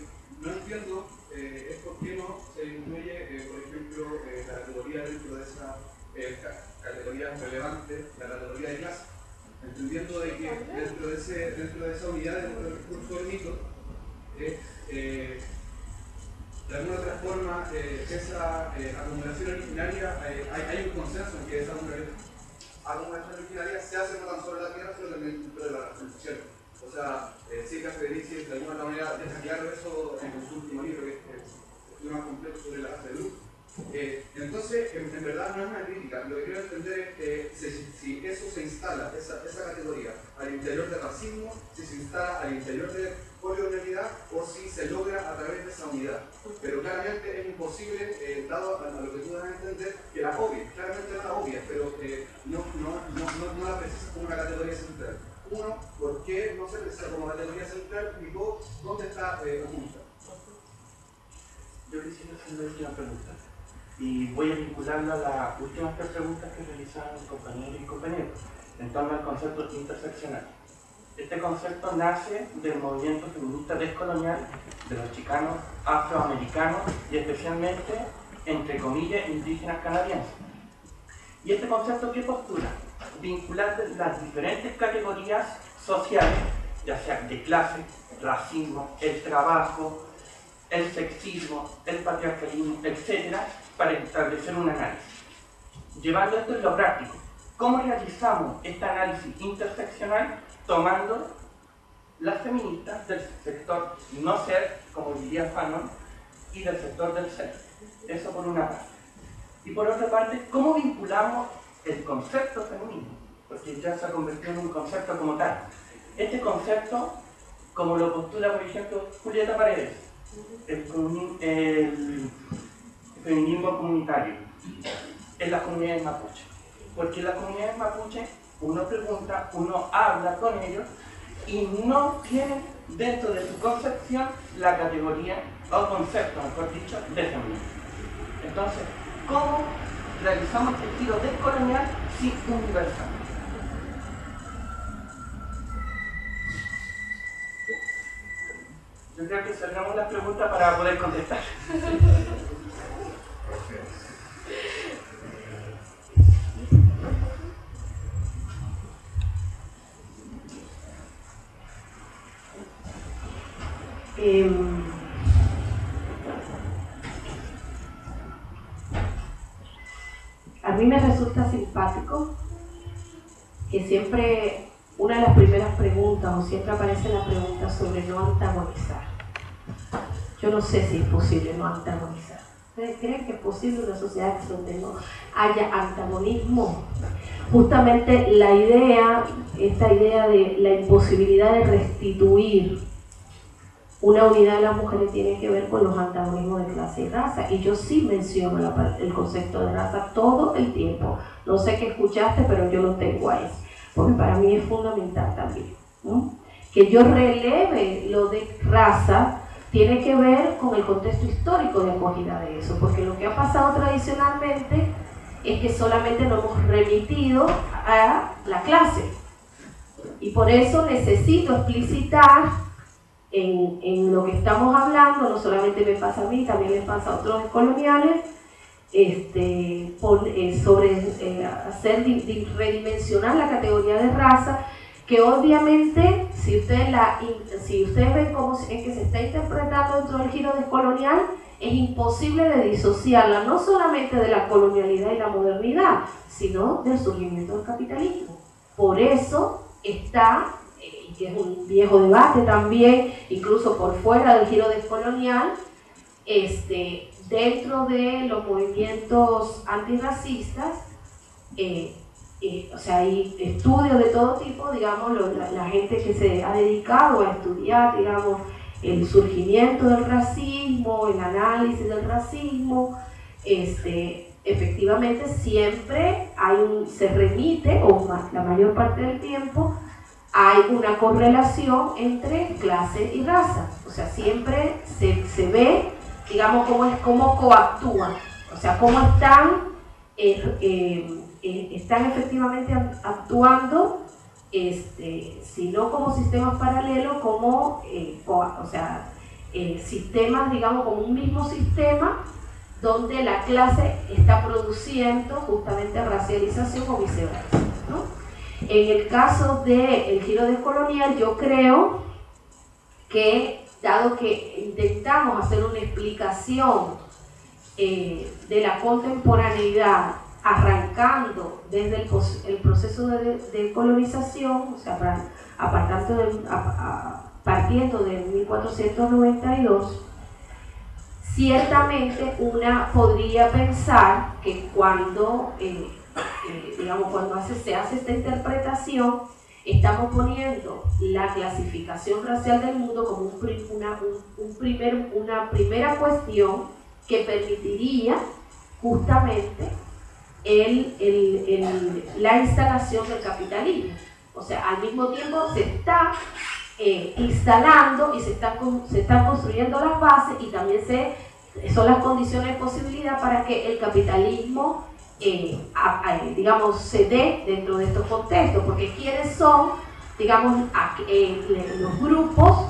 no entiendo es por qué no se incluye, por ejemplo, la categoría dentro de esa categoría relevante, la categoría de clase, entendiendo de que dentro de esa unidad, dentro del discurso del mito, de alguna otra forma, esa acumulación originaria, hay un consenso en que esa acumulación originaria se hace no tan solo en la tierra, sino también dentro de la raza social. O sea, Silvia Federici de alguna manera deja claro eso en su último libro, que es más completo sobre la raza de luz. Entonces, en verdad no es una crítica. Lo que quiero entender es si eso se instala, esa categoría, al interior del racismo, si se instala al interior de colonialidad o si se logra a través de esa unidad. Pero claramente es imposible, dado a lo que tú das a entender, que la obvies, claramente la obvias, pero no la precisas como una categoría central. Uno, ¿por qué no se precisa como categoría central? Y dos, ¿dónde está oculta? Yo quisiera hacer la última pregunta. Y voy a vincularla a las últimas tres preguntas que realizaron compañeros y compañeras en torno al concepto interseccional. Este concepto nace del movimiento feminista descolonial de los chicanos afroamericanos y especialmente, entre comillas, indígenas canadienses. ¿Y este concepto qué postula? Vincular las diferentes categorías sociales, ya sea de clase, racismo, el trabajo, el sexismo, el patriarcalismo, etc., para establecer un análisis. Llevando esto en lo práctico, ¿cómo realizamos este análisis interseccional tomando las feministas del sector no ser, como diría Fanon, y del sector del ser? Eso por una parte. Y por otra parte, ¿cómo vinculamos el concepto feminismo? Porque ya se ha convertido en un concepto como tal. Este concepto, como lo postula, por ejemplo, Julieta Paredes, el feminismo comunitario en las comunidades mapuche. Porque en las comunidades mapuche uno pregunta, uno habla con ellos y no tienen dentro de su concepción la categoría o concepto, mejor dicho, de feminismo. Entonces, ¿cómo realizamos este giro descolonial sin universal? Yo creo que cerramos la pregunta para poder contestar. A mí me resulta simpático que siempre una de las primeras preguntas, o siempre aparece la pregunta sobre no antagonizar. Yo no sé si es posible no antagonizar. ¿Ustedes creen que es posible una sociedad donde no haya antagonismo? Justamente esta idea de la imposibilidad de restituir una unidad de las mujeres tiene que ver con los antagonismos de clase y raza. Y yo sí menciono el concepto de raza todo el tiempo. No sé qué escuchaste, pero yo lo tengo ahí. Porque para mí es fundamental también, ¿no? Que yo releve lo de raza tiene que ver con el contexto histórico de acogida de eso, porque lo que ha pasado tradicionalmente es que solamente nos hemos remitido a la clase, y por eso necesito explicitar en lo que estamos hablando, no solamente me pasa a mí, también le pasa a otros coloniales, redimensionar la categoría de raza, que obviamente si ustedes ven cómo es que se está interpretando dentro del giro descolonial, es imposible de disociarla no solamente de la colonialidad y la modernidad, sino del surgimiento del capitalismo. Por eso está, y que es un viejo debate también, incluso por fuera del giro descolonial, dentro de los movimientos antirracistas, o sea, hay estudios de todo tipo, digamos, la gente que se ha dedicado a estudiar, digamos, el surgimiento del racismo, el análisis del racismo, efectivamente siempre se remite, o la mayor parte del tiempo, hay una correlación entre clase y raza. O sea, siempre se ve, digamos, cómo coactúan, o sea, cómo están efectivamente actuando, si no como sistemas paralelos, como sistemas, digamos, como un mismo sistema donde la clase está produciendo justamente racialización o viceversa, ¿no? En el caso del giro descolonial, yo creo que, dado que intentamos hacer una explicación de la contemporaneidad arrancando desde el proceso de colonización, o sea, partiendo de 1492, ciertamente una podría pensar que cuando, se hace esta interpretación, estamos poniendo la clasificación racial del mundo como una primera cuestión que permitiría justamente la instalación del capitalismo. O sea, al mismo tiempo se está instalando y se están construyendo las bases, y también son las condiciones de posibilidad para que el capitalismo digamos, se dé dentro de estos contextos, porque ¿quiénes son, digamos, los grupos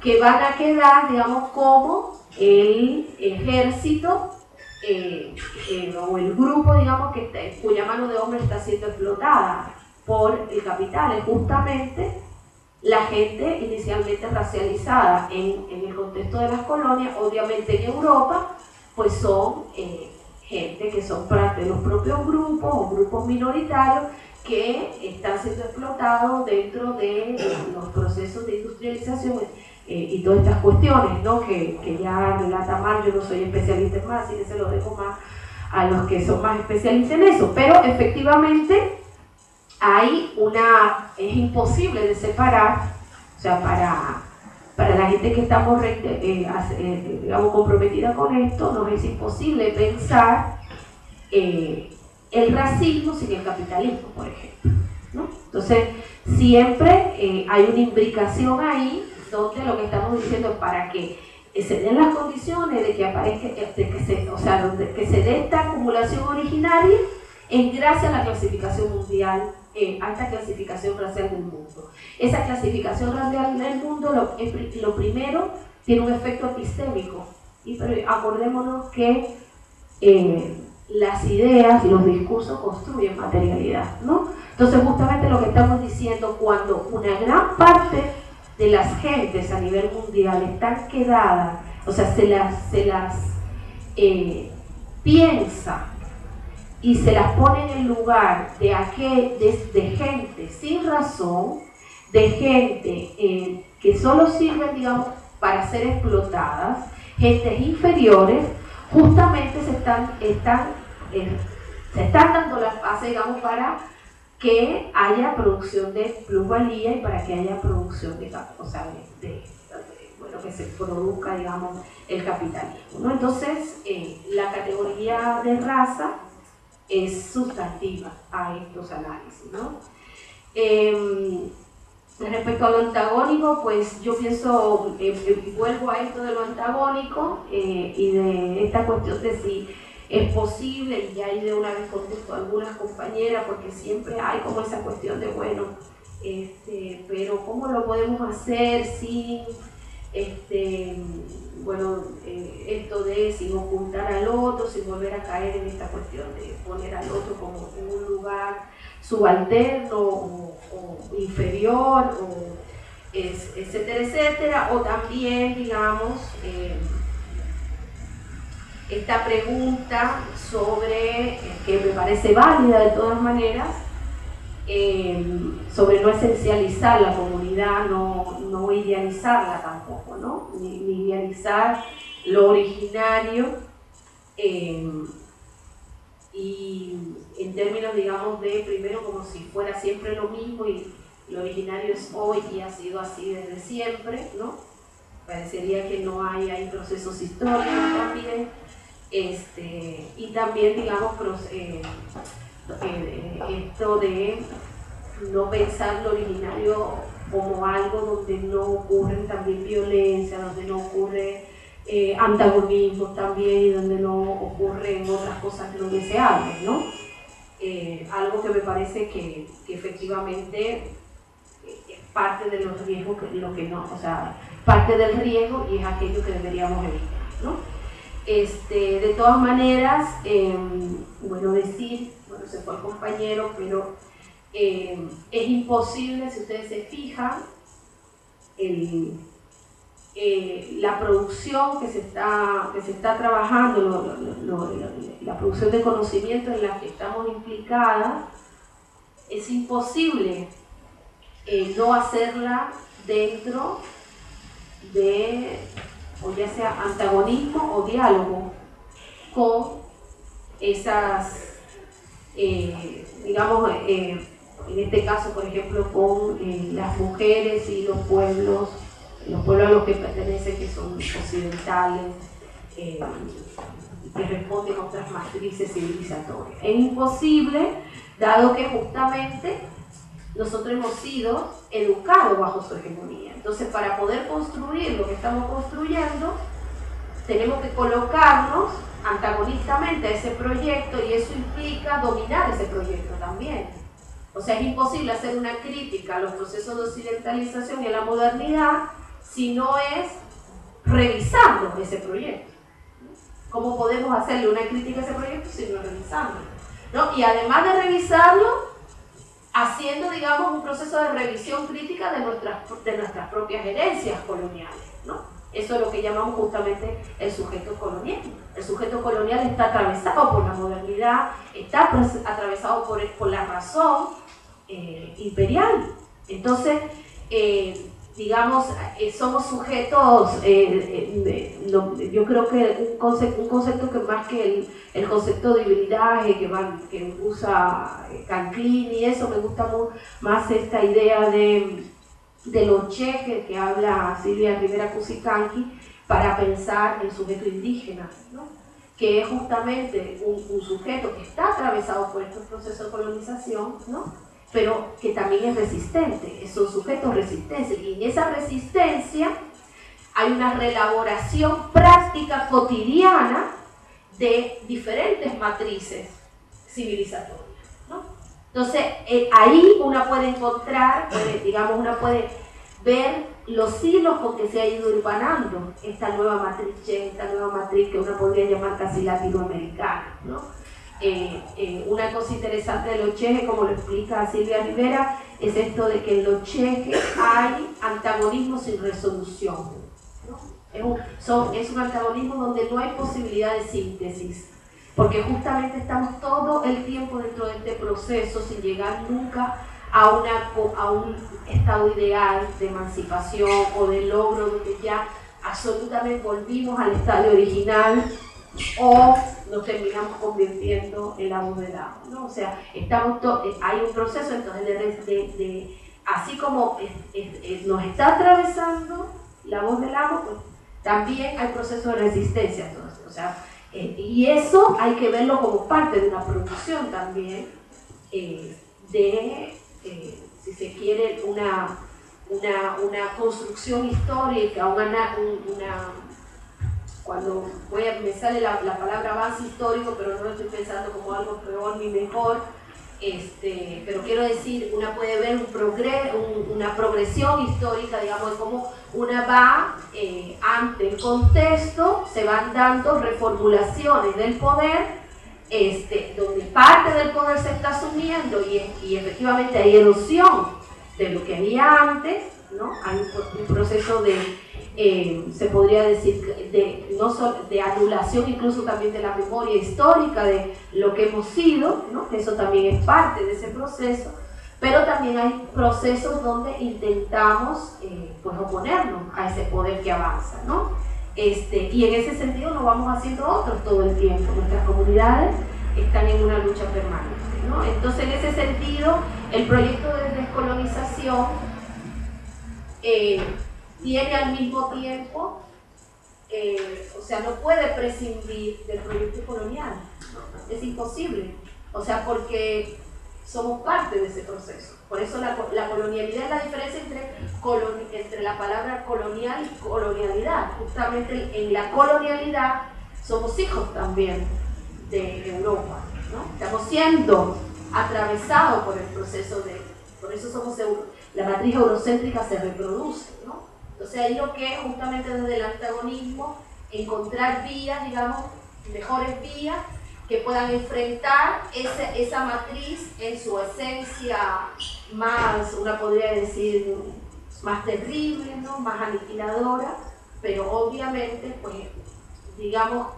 que van a quedar, digamos, como el ejército o el grupo, digamos, cuya mano de obra está siendo explotada por el capital? Es justamente la gente inicialmente racializada en el contexto de las colonias. Obviamente en Europa pues son gente que son parte de los propios grupos o grupos minoritarios que están siendo explotados dentro de los procesos de industrialización y todas estas cuestiones, ¿no? que ya relata Mar. Yo no soy especialista en más, así que se lo dejo más a los que son más especialistas en eso, pero efectivamente es imposible de separar, o sea, para la gente que estamos digamos, comprometida con esto, nos es imposible pensar el racismo sin el capitalismo, por ejemplo, ¿no? Entonces, siempre hay una imbricación ahí, donde lo que estamos diciendo es para que se den las condiciones de que aparezca, que se dé esta acumulación originaria en gracias a la clasificación mundial, a esta clasificación racial del mundo. Esa clasificación racial del mundo, lo primero, tiene un efecto epistémico, pero acordémonos que las ideas y los discursos construyen materialidad, ¿no? Entonces, justamente lo que estamos diciendo, cuando una gran parte de las gentes a nivel mundial están quedadas, o sea, se las piensa y se las pone en el lugar de gente sin razón, de gente que solo sirven, digamos, para ser explotadas, gentes inferiores, justamente se están dando las bases, digamos, para que haya producción de plusvalía y para que haya producción de que se produzca, digamos, el capitalismo, ¿no? Entonces, la categoría de raza es sustantiva a estos análisis, ¿no? Respecto a lo antagónico, pues yo pienso, vuelvo a esto de lo antagónico y de esta cuestión de si es posible, y ahí de una vez contesto a algunas compañeras, porque siempre hay como esa cuestión de, bueno, pero ¿cómo lo podemos hacer sin, esto de sin ocultar al otro, sin volver a caer en esta cuestión de poner al otro como en un lugar subalterno o inferior, etcétera, etcétera? O también, digamos, esta pregunta sobre, que me parece válida de todas maneras, sobre no esencializar la comunidad, no idealizarla tampoco, ¿no? Ni idealizar lo originario y en términos, digamos, de primero como si fuera siempre lo mismo y lo originario es hoy y ha sido así desde siempre, ¿no? Parecería que no hay procesos históricos también, y también, digamos, esto de no pensar lo originario como algo donde no ocurren también violencia, donde no ocurre antagonismo también, y donde no ocurren otras cosas no deseables, ¿no? Algo que me parece que efectivamente es parte de los riesgos, lo que no, o sea, parte del riesgo y es aquello que deberíamos evitar, ¿no? De todas maneras, bueno, se fue el compañero, pero es imposible, si ustedes se fijan, la producción que se está trabajando, la producción de conocimiento en la que estamos implicadas, es imposible no hacerla dentro de, o ya sea antagonismo o diálogo con esas, digamos, en este caso, por ejemplo, con las mujeres y los pueblos a los que pertenecen, que son occidentales, que responden a otras matrices civilizatorias. Es imposible, dado que justamente nosotros hemos sido educados bajo su hegemonía. Entonces, para poder construir lo que estamos construyendo, tenemos que colocarnos antagonistamente a ese proyecto, y eso implica dominar ese proyecto también. O sea, es imposible hacer una crítica a los procesos de occidentalización y a la modernidad si no es revisando ese proyecto. ¿Cómo podemos hacerle una crítica a ese proyecto si no es revisándolo, ¿no? Y además de revisarlo, haciendo, digamos, un proceso de revisión crítica de nuestras propias herencias coloniales, ¿no? Eso es lo que llamamos justamente el sujeto colonial. El sujeto colonial está atravesado por la modernidad, está atravesado por la razón imperial. Entonces, digamos, somos sujetos, yo creo que un concepto que más que el concepto de hibridad que usa Canclini y eso, me gusta más esta idea de los cheques que habla Silvia Rivera Cusicanqui para pensar el sujeto indígena, ¿no? Que es justamente un sujeto que está atravesado por estos procesos de colonización, ¿no? Pero que también es resistente, son sujetos resistentes, y en esa resistencia hay una reelaboración práctica cotidiana de diferentes matrices civilizatorias, ¿no? Entonces, ahí una puede encontrar, una puede ver los hilos con que se ha ido urbanando esta nueva matriz que uno podría llamar casi latinoamericana, ¿no? Una cosa interesante de los cheques, como lo explica Silvia Rivera, es esto de que en los cheques hay antagonismo sin resolución, ¿no? Es un antagonismo donde no hay posibilidad de síntesis, porque justamente estamos todo el tiempo dentro de este proceso sin llegar nunca a un estado ideal de emancipación o de logro donde ya absolutamente volvimos al estadio original o nos terminamos convirtiendo en la voz del amo, ¿no? O sea, hay un proceso entonces así como nos está atravesando la voz del amo, pues también hay proceso de resistencia, entonces, o sea, y eso hay que verlo como parte de una producción también si se quiere, una construcción histórica, cuando me sale la palabra avance histórico, pero no lo estoy pensando como algo peor ni mejor, pero quiero decir, una puede ver una progresión histórica, digamos, de cómo una va ante el contexto, se van dando reformulaciones del poder, donde parte del poder se está asumiendo y efectivamente hay erosión de lo que había antes, ¿no? Hay un proceso se podría decir, no solo de anulación incluso también de la memoria histórica de lo que hemos sido, ¿no? Eso también es parte de ese proceso, pero también hay procesos donde intentamos pues oponernos a ese poder que avanza, ¿no? Y en ese sentido nos vamos haciendo otros todo el tiempo. Nuestras comunidades están en una lucha permanente, ¿no? Entonces, en ese sentido, el proyecto de descolonización tiene al mismo tiempo, o sea, no puede prescindir del proyecto colonial. Es imposible. O sea, porque somos parte de ese proceso. Por eso la colonialidad es la diferencia entre la palabra colonial y colonialidad. Justamente en la colonialidad somos hijos también de Europa, ¿no? Estamos siendo atravesados por el proceso por eso somos la matriz eurocéntrica se reproduce, ¿no? Entonces ahí lo que es justamente desde el antagonismo encontrar vías, digamos, mejores vías que puedan enfrentar esa matriz en su esencia más, una podría decir, más terrible, ¿no? Más aniquiladora, pero obviamente, pues, digamos,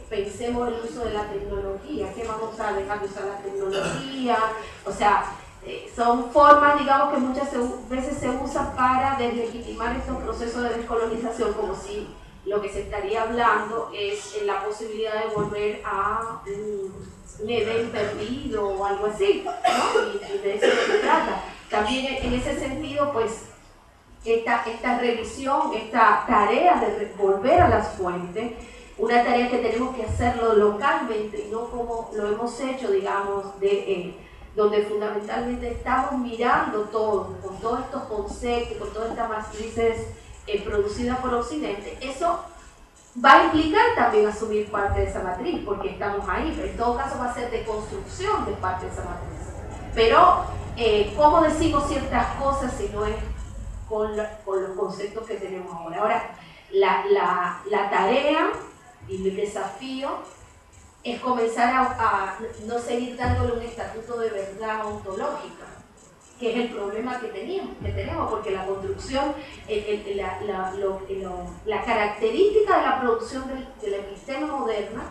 pensemos el uso de la tecnología, que vamos a dejar de usar la tecnología, o sea, son formas, digamos, que muchas veces se usan para deslegitimar estos procesos de descolonización, como si lo que se estaría hablando es en la posibilidad de volver a un Edén perdido o algo así, ¿no? Y de eso se trata. También en ese sentido, pues, esta revisión, esta tarea de volver a las fuentes, una tarea que tenemos que hacerlo localmente y no como lo hemos hecho, digamos, donde fundamentalmente estamos mirando todo, con todos estos conceptos, con todas estas matrices producidas por Occidente. Eso va a implicar también asumir parte de esa matriz, porque estamos ahí, pero en todo caso va a ser de construcción de parte de esa matriz. Pero, ¿cómo decimos ciertas cosas si no es con los conceptos que tenemos ahora? Ahora, la tarea y el desafío es comenzar a no seguir dándole un estatuto de verdad ontológica, que es el problema que tenemos, porque la construcción, la característica de la producción de la episteme moderna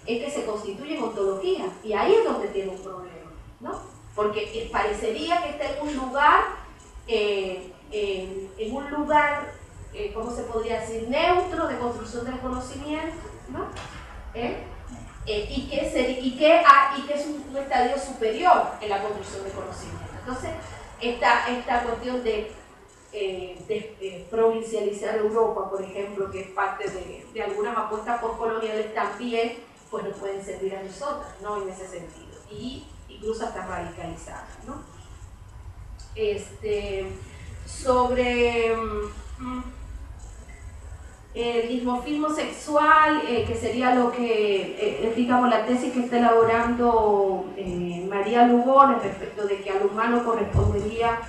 es que se constituye en ontología, y ahí es donde tiene un problema, ¿no? Porque parecería que está en un lugar, ¿cómo se podría decir?, neutro de construcción del conocimiento, ¿no? Y que es un estadio superior en la construcción del conocimiento. Entonces, esta cuestión de provincializar Europa, por ejemplo, que es parte de algunas apuestas postcoloniales también, pues nos pueden servir a nosotras, ¿no? En ese sentido, y incluso hasta radicalizadas, ¿no? Sobre el dimorfismo sexual, que sería lo que digamos la tesis que está elaborando María Lugones respecto de que al humano correspondería,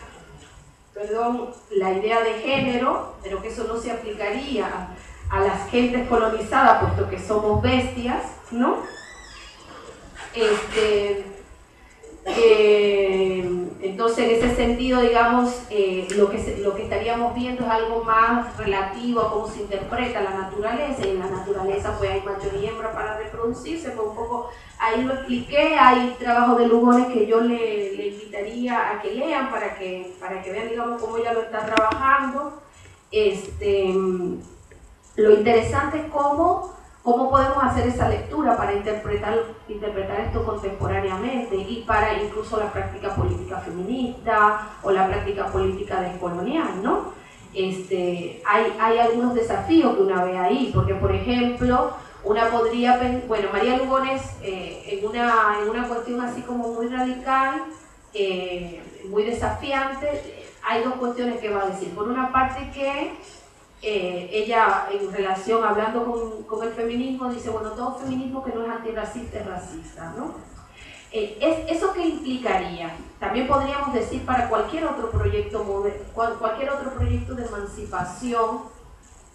la idea de género, pero que eso no se aplicaría a las gentes colonizadas, puesto que somos bestias, ¿no? Entonces, en ese sentido, digamos, lo que estaríamos viendo es algo más relativo a cómo se interpreta la naturaleza, y en la naturaleza pues hay macho y hembra para reproducirse, pues un poco ahí lo expliqué. Hay trabajos de Lugones que yo le invitaría a que lean para que vean, digamos, cómo ella lo está trabajando. Lo interesante es cómo podemos hacer esa lectura para interpretar esto contemporáneamente, y para incluso la práctica política feminista o la práctica política descolonial, ¿no? Hay algunos desafíos que una ve ahí, porque por ejemplo, una podría, bueno, María Lugones en una cuestión así como muy radical, muy desafiante, hay dos cuestiones que va a decir. Por una parte que ella, en relación, hablando con el feminismo, dice, bueno, todo feminismo que no es antirracista es racista, ¿no? ¿Eso qué implicaría? También podríamos decir para cualquier otro proyecto de emancipación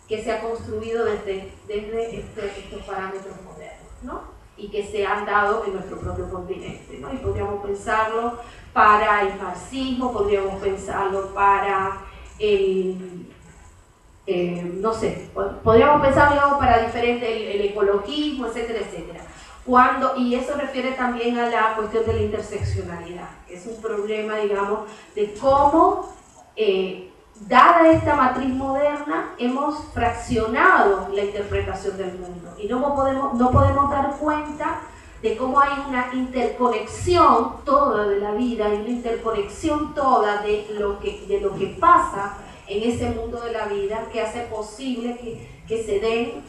que se ha construido desde estos parámetros modernos, ¿no? Y que se han dado en nuestro propio continente, ¿no? Y podríamos pensarlo para el marxismo, podríamos pensarlo para no sé, podríamos pensar, digamos, para diferentes, el ecologismo, etcétera, etcétera. Y eso refiere también a la cuestión de la interseccionalidad, que es un problema, digamos, de cómo dada esta matriz moderna, hemos fraccionado la interpretación del mundo y no podemos dar cuenta de cómo hay una interconexión toda de la vida y una interconexión toda de lo que pasa en ese mundo de la vida, que hace posible que se den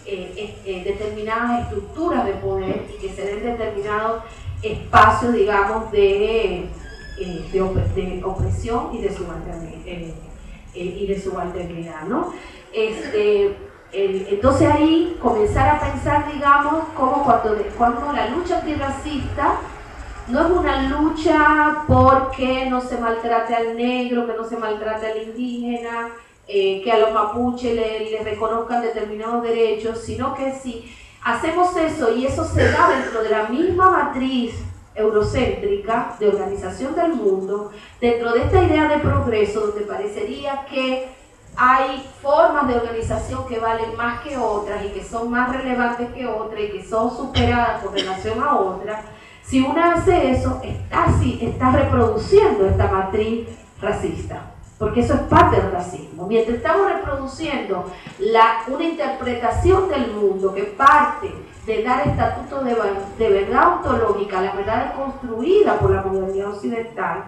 determinadas estructuras de poder y que se den determinados espacios, digamos, de opresión y de subalternidad, ¿no? Entonces ahí comenzar a pensar, digamos, como cuando la lucha antirracista no es una lucha porque no se maltrate al negro, que no se maltrate al indígena, que a los mapuches les reconozcan determinados derechos, sino que si hacemos eso y eso se da dentro de la misma matriz eurocéntrica de organización del mundo, dentro de esta idea de progreso, donde parecería que hay formas de organización que valen más que otras y que son más relevantes que otras y que son superadas con relación a otras, si uno hace eso, está reproduciendo esta matriz racista, porque eso es parte del racismo. Mientras estamos reproduciendo una interpretación del mundo que parte de dar estatutos de verdad ontológica, la verdad construida por la modernidad occidental,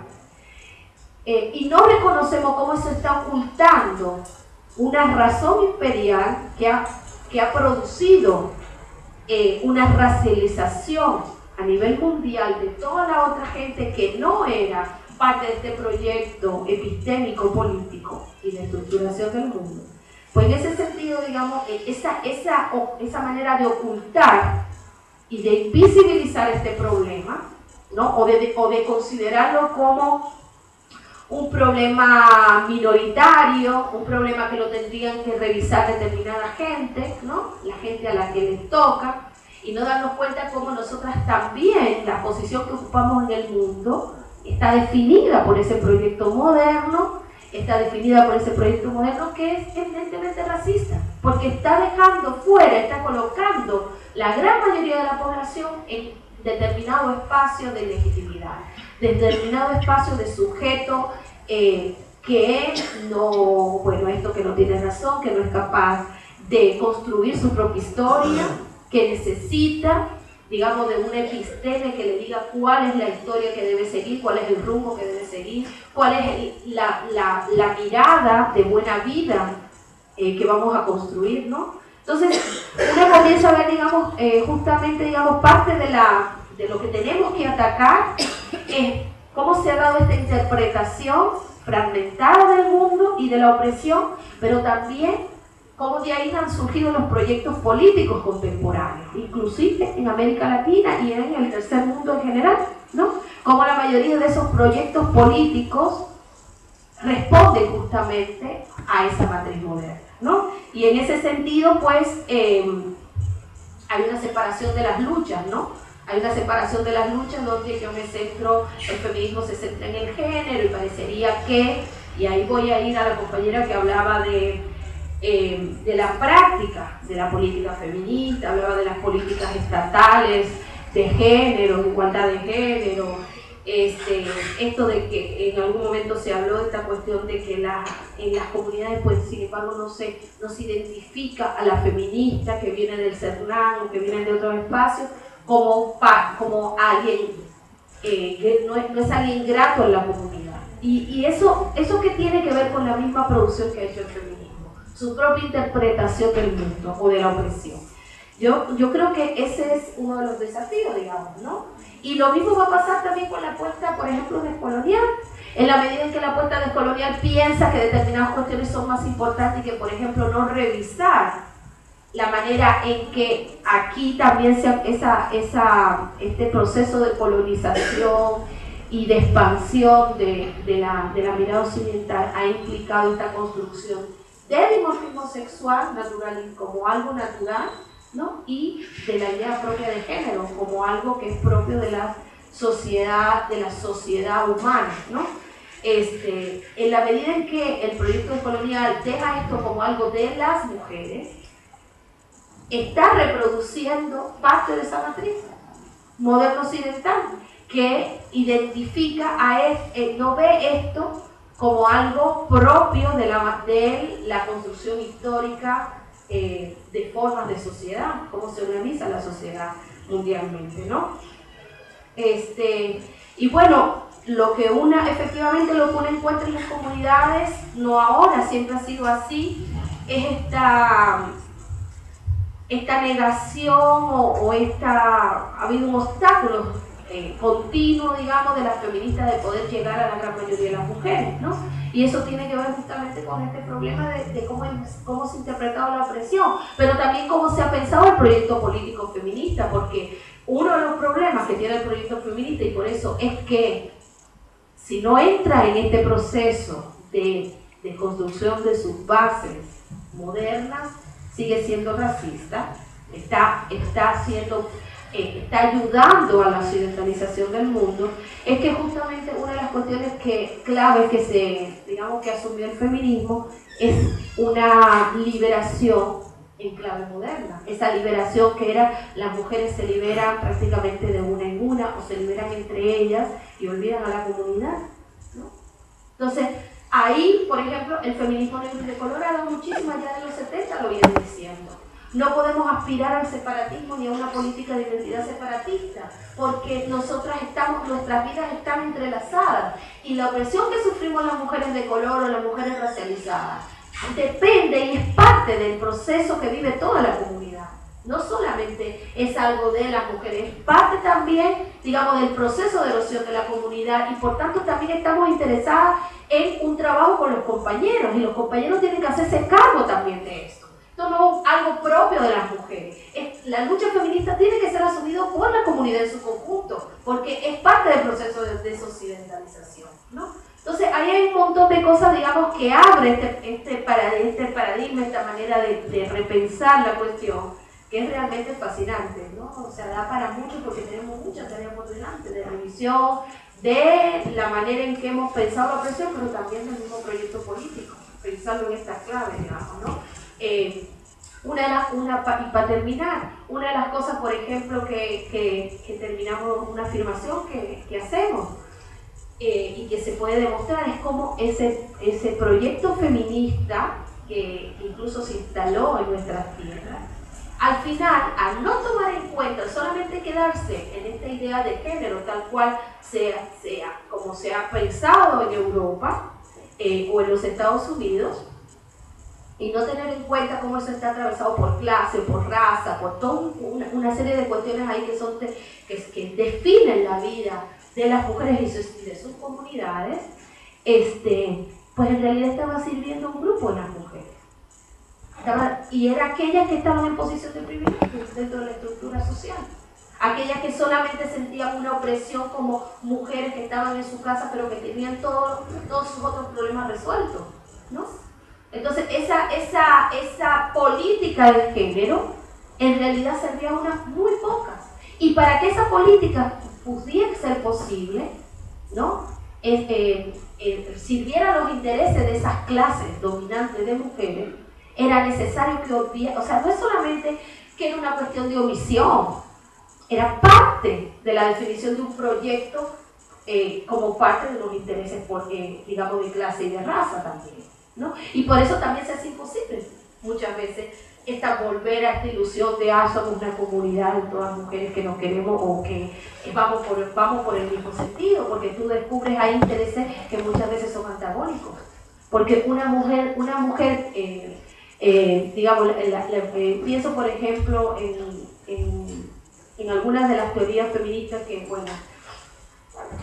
y no reconocemos cómo se está ocultando una razón imperial que ha producido una racialización a nivel mundial de toda la otra gente que no era parte de este proyecto epistémico, político y de estructuración del mundo. Pues en ese sentido, digamos, esa manera de ocultar y de invisibilizar este problema, ¿no? o de considerarlo como un problema minoritario, un problema que lo tendrían que revisar determinada gente, ¿no? La gente a la que les toca, y no darnos cuenta cómo nosotras también, la posición que ocupamos en el mundo, está definida por ese proyecto moderno, que es evidentemente racista, porque está dejando fuera, está colocando la gran mayoría de la población en determinado espacio de legitimidad, determinado espacio de sujeto que no, esto que no tiene razón, que no es capaz de construir su propia historia, que necesita, digamos, de un episteme que le diga cuál es la historia que debe seguir, cuál es el rumbo que debe seguir, cuál es la mirada de buena vida que vamos a construir, ¿no? Entonces, uno comienza a ver, digamos, justamente, digamos, parte de lo que tenemos que atacar es cómo se ha dado esta interpretación fragmentada del mundo y de la opresión, pero también cómo de ahí han surgido los proyectos políticos contemporáneos, inclusive en América Latina y en el tercer mundo en general, ¿no? Cómo la mayoría de esos proyectos políticos responden justamente a esa matriz moderna, ¿no? Y en ese sentido, pues, hay una separación de las luchas, ¿no? Hay una separación de las luchas donde yo me centro, el feminismo se centra en el género y parecería que, y ahí voy a ir a la compañera que hablaba de la práctica de la política feminista, hablaba de las políticas estatales de género, de igualdad de género, esto de que en algún momento se habló de esta cuestión de que en las comunidades, pues sin embargo no se identifica a la feminista que viene del CERNAN o que viene de otros espacios como alguien que no es alguien grato en la comunidad. Y eso que tiene que ver con la misma producción que ha hecho el feminismo, su propia interpretación del mundo o de la opresión. Yo creo que ese es uno de los desafíos, digamos, ¿no? Y lo mismo va a pasar también con la apuesta, por ejemplo, descolonial. En la medida en que la apuesta descolonial piensa que determinadas cuestiones son más importantes que, por ejemplo, no revisar la manera en que aquí también este proceso de colonización y de expansión de la mirada occidental ha implicado esta construcción del dimorfismo sexual natural como algo natural, ¿no? Y de la idea propia de género como algo que es propio de la sociedad humana, ¿no? En la medida en que el proyecto descolonial deja esto como algo de las mujeres, está reproduciendo parte de esa matriz moderno occidental que identifica no ve esto como algo propio de la construcción histórica de formas de sociedad, cómo se organiza la sociedad mundialmente, ¿no? Y bueno, lo que efectivamente lo que uno encuentra en las comunidades, no ahora, siempre ha sido así, es esta negación ha habido un obstáculo continuo, digamos, de las feministas de poder llegar a la gran mayoría de las mujeres, ¿no? Y eso tiene que ver justamente con este problema de cómo se ha interpretado la opresión, pero también cómo se ha pensado el proyecto político feminista, porque uno de los problemas que tiene el proyecto feminista, y por eso es que si no entra en este proceso de construcción de sus bases modernas, sigue siendo racista, está ayudando a la occidentalización del mundo, es que justamente una de las cuestiones claves que asumió el feminismo es una liberación en clave moderna. Esa liberación que era, las mujeres se liberan prácticamente de una en una, o se liberan entre ellas y olvidan a la comunidad, ¿no? Entonces, ahí, por ejemplo, el feminismo negro y de color ha dado muchísimo, allá de los 70 lo vienen diciendo. No podemos aspirar al separatismo ni a una política de identidad separatista, porque nuestras vidas están entrelazadas, y la opresión que sufrimos las mujeres de color o las mujeres racializadas depende y es parte del proceso que vive toda la comunidad. No solamente es algo de las mujeres, es parte también, digamos, del proceso de erosión de la comunidad, y por tanto también estamos interesadas en un trabajo con los compañeros, y los compañeros tienen que hacerse cargo también de esto. Esto no es algo propio de las mujeres. La lucha feminista tiene que ser asumida por la comunidad en su conjunto, porque es parte del proceso de desoccidentalización, ¿no? Entonces, ahí hay un montón de cosas, digamos, que abre este paradigma, esta manera de repensar la cuestión, que es realmente fascinante, ¿no? O sea, da para mucho, porque tenemos muchas tareas por delante de revisión, de la manera en que hemos pensado la opresión, pero también del mismo proyecto político, pensarlo en estas claves, digamos, ¿no? Y para terminar, una de las cosas, por ejemplo, que terminamos, una afirmación que hacemos y que se puede demostrar, es cómo ese proyecto feminista que incluso se instaló en nuestras tierras, al final, al no tomar en cuenta, solamente quedarse en esta idea de género tal cual como se ha pensado en Europa o en los Estados Unidos, y no tener en cuenta cómo eso está atravesado por clase, por raza, por toda una serie de cuestiones ahí que definen la vida de las mujeres y de sus comunidades, pues en realidad estaba sirviendo un grupo de las mujeres. Y era aquellas que estaban en posición de privilegio dentro de la estructura social. Aquellas que solamente sentían una opresión como mujeres que estaban en su casa pero que tenían todos sus otros problemas resueltos, ¿no? Entonces, esa política de género en realidad servía a unas muy pocas. Y para que esa política pudiera ser posible, ¿no? Sirviera a los intereses de esas clases dominantes de mujeres, era necesario que o sea, no es solamente que era una cuestión de omisión, era parte de la definición de un proyecto como parte de los intereses, digamos, de clase y de raza también, ¿no? Y por eso también se hace imposible muchas veces volver a esta ilusión de somos una comunidad de todas mujeres que nos queremos o que vamos por el mismo sentido, porque tú descubres ahí intereses que muchas veces son antagónicos, porque una mujer digamos, pienso por ejemplo en algunas de las teorías feministas que, bueno,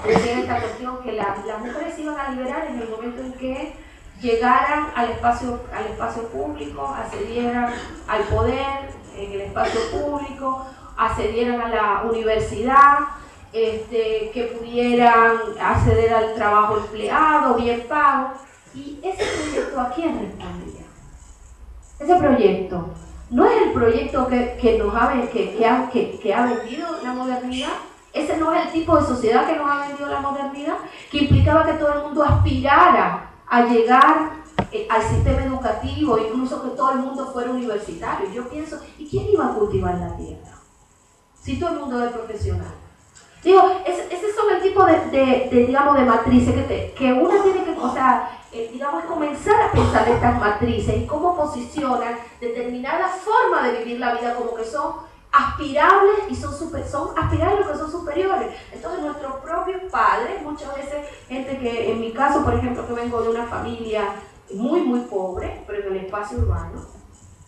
decían esta cuestión que las mujeres se iban a liberar en el momento en que llegaran al espacio público, accedieran al poder en el espacio público, accedieran a la universidad, que pudieran acceder al trabajo empleado, bien pago. ¿Y ese proyecto a quién respondía? Ese proyecto no es el proyecto que ha vendido la modernidad. Ese no es el tipo de sociedad que nos ha vendido la modernidad, que implicaba que todo el mundo aspirara a llegar al sistema educativo, incluso que todo el mundo fuera universitario. Yo pienso, ¿y quién iba a cultivar la tierra? Si todo el mundo es profesional. Digo, ese son el tipo digamos, de matrices que uno tiene que, o sea, digamos, comenzar a pensar en estas matrices y cómo posicionan determinadas formas de vivir la vida como que son aspirables y son aspirables que son superiores. Entonces nuestros propios padres, muchas veces, gente que, en mi caso, por ejemplo, que vengo de una familia muy, muy pobre, pero en el espacio urbano,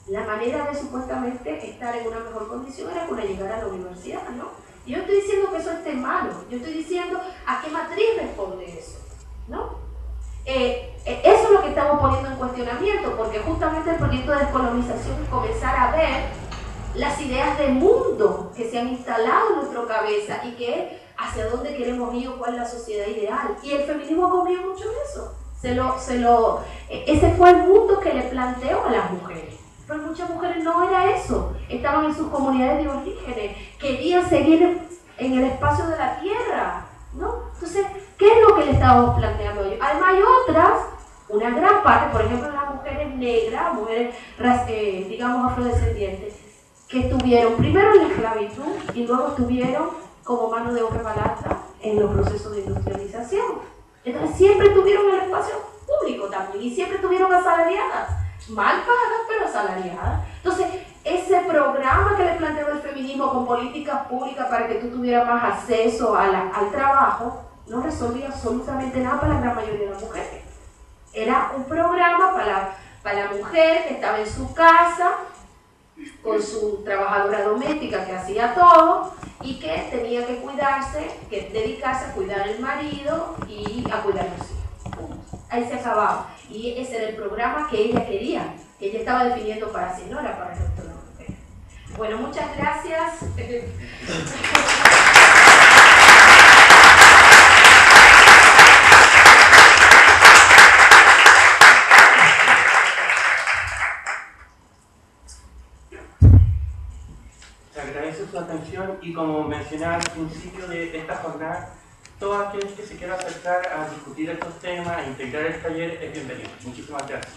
la manera de supuestamente estar en una mejor condición era con llegar a la universidad, ¿no? Y yo estoy diciendo que eso esté malo, yo estoy diciendo a qué matriz responde eso, ¿no? Eso es lo que estamos poniendo en cuestionamiento, porque justamente el proyecto de descolonización es comenzar a ver las ideas de mundo que se han instalado en nuestra cabeza y que hacia dónde queremos ir o cuál es la sociedad ideal. Y el feminismo comió mucho de eso. Ese fue el mundo que le planteó a las mujeres. Pero muchas mujeres no era eso, estaban en sus comunidades de orígenes, querían seguir en el espacio de la tierra, ¿no? Entonces, ¿qué es lo que le estábamos planteando a ellos? Además hay otras, una gran parte, por ejemplo las mujeres negras, mujeres, digamos, afrodescendientes, que estuvieron primero en la esclavitud y luego estuvieron como mano de obra barata en los procesos de industrialización. Entonces siempre estuvieron en el espacio público también y siempre estuvieron asalariadas. Mal pagas, pero asalariadas. Entonces, ese programa que le planteó el feminismo con políticas públicas para que tú tuvieras más acceso al trabajo, no resolvía absolutamente nada para la gran mayoría de las mujeres. Era un programa para la mujer que estaba en su casa, con su trabajadora doméstica que hacía todo y que tenía que cuidarse, que dedicarse a cuidar al marido y a cuidar a los hijos. Ahí se acababa. Y ese era el programa que ella quería, que ella estaba definiendo para sí, no era para el resto de las mujeres. Bueno, muchas gracias. Se agradece su atención y como mencionaba al principio de esta jornada, todo aquel que se quiera acercar a discutir estos temas, a integrar el taller, es bienvenido. Muchísimas gracias.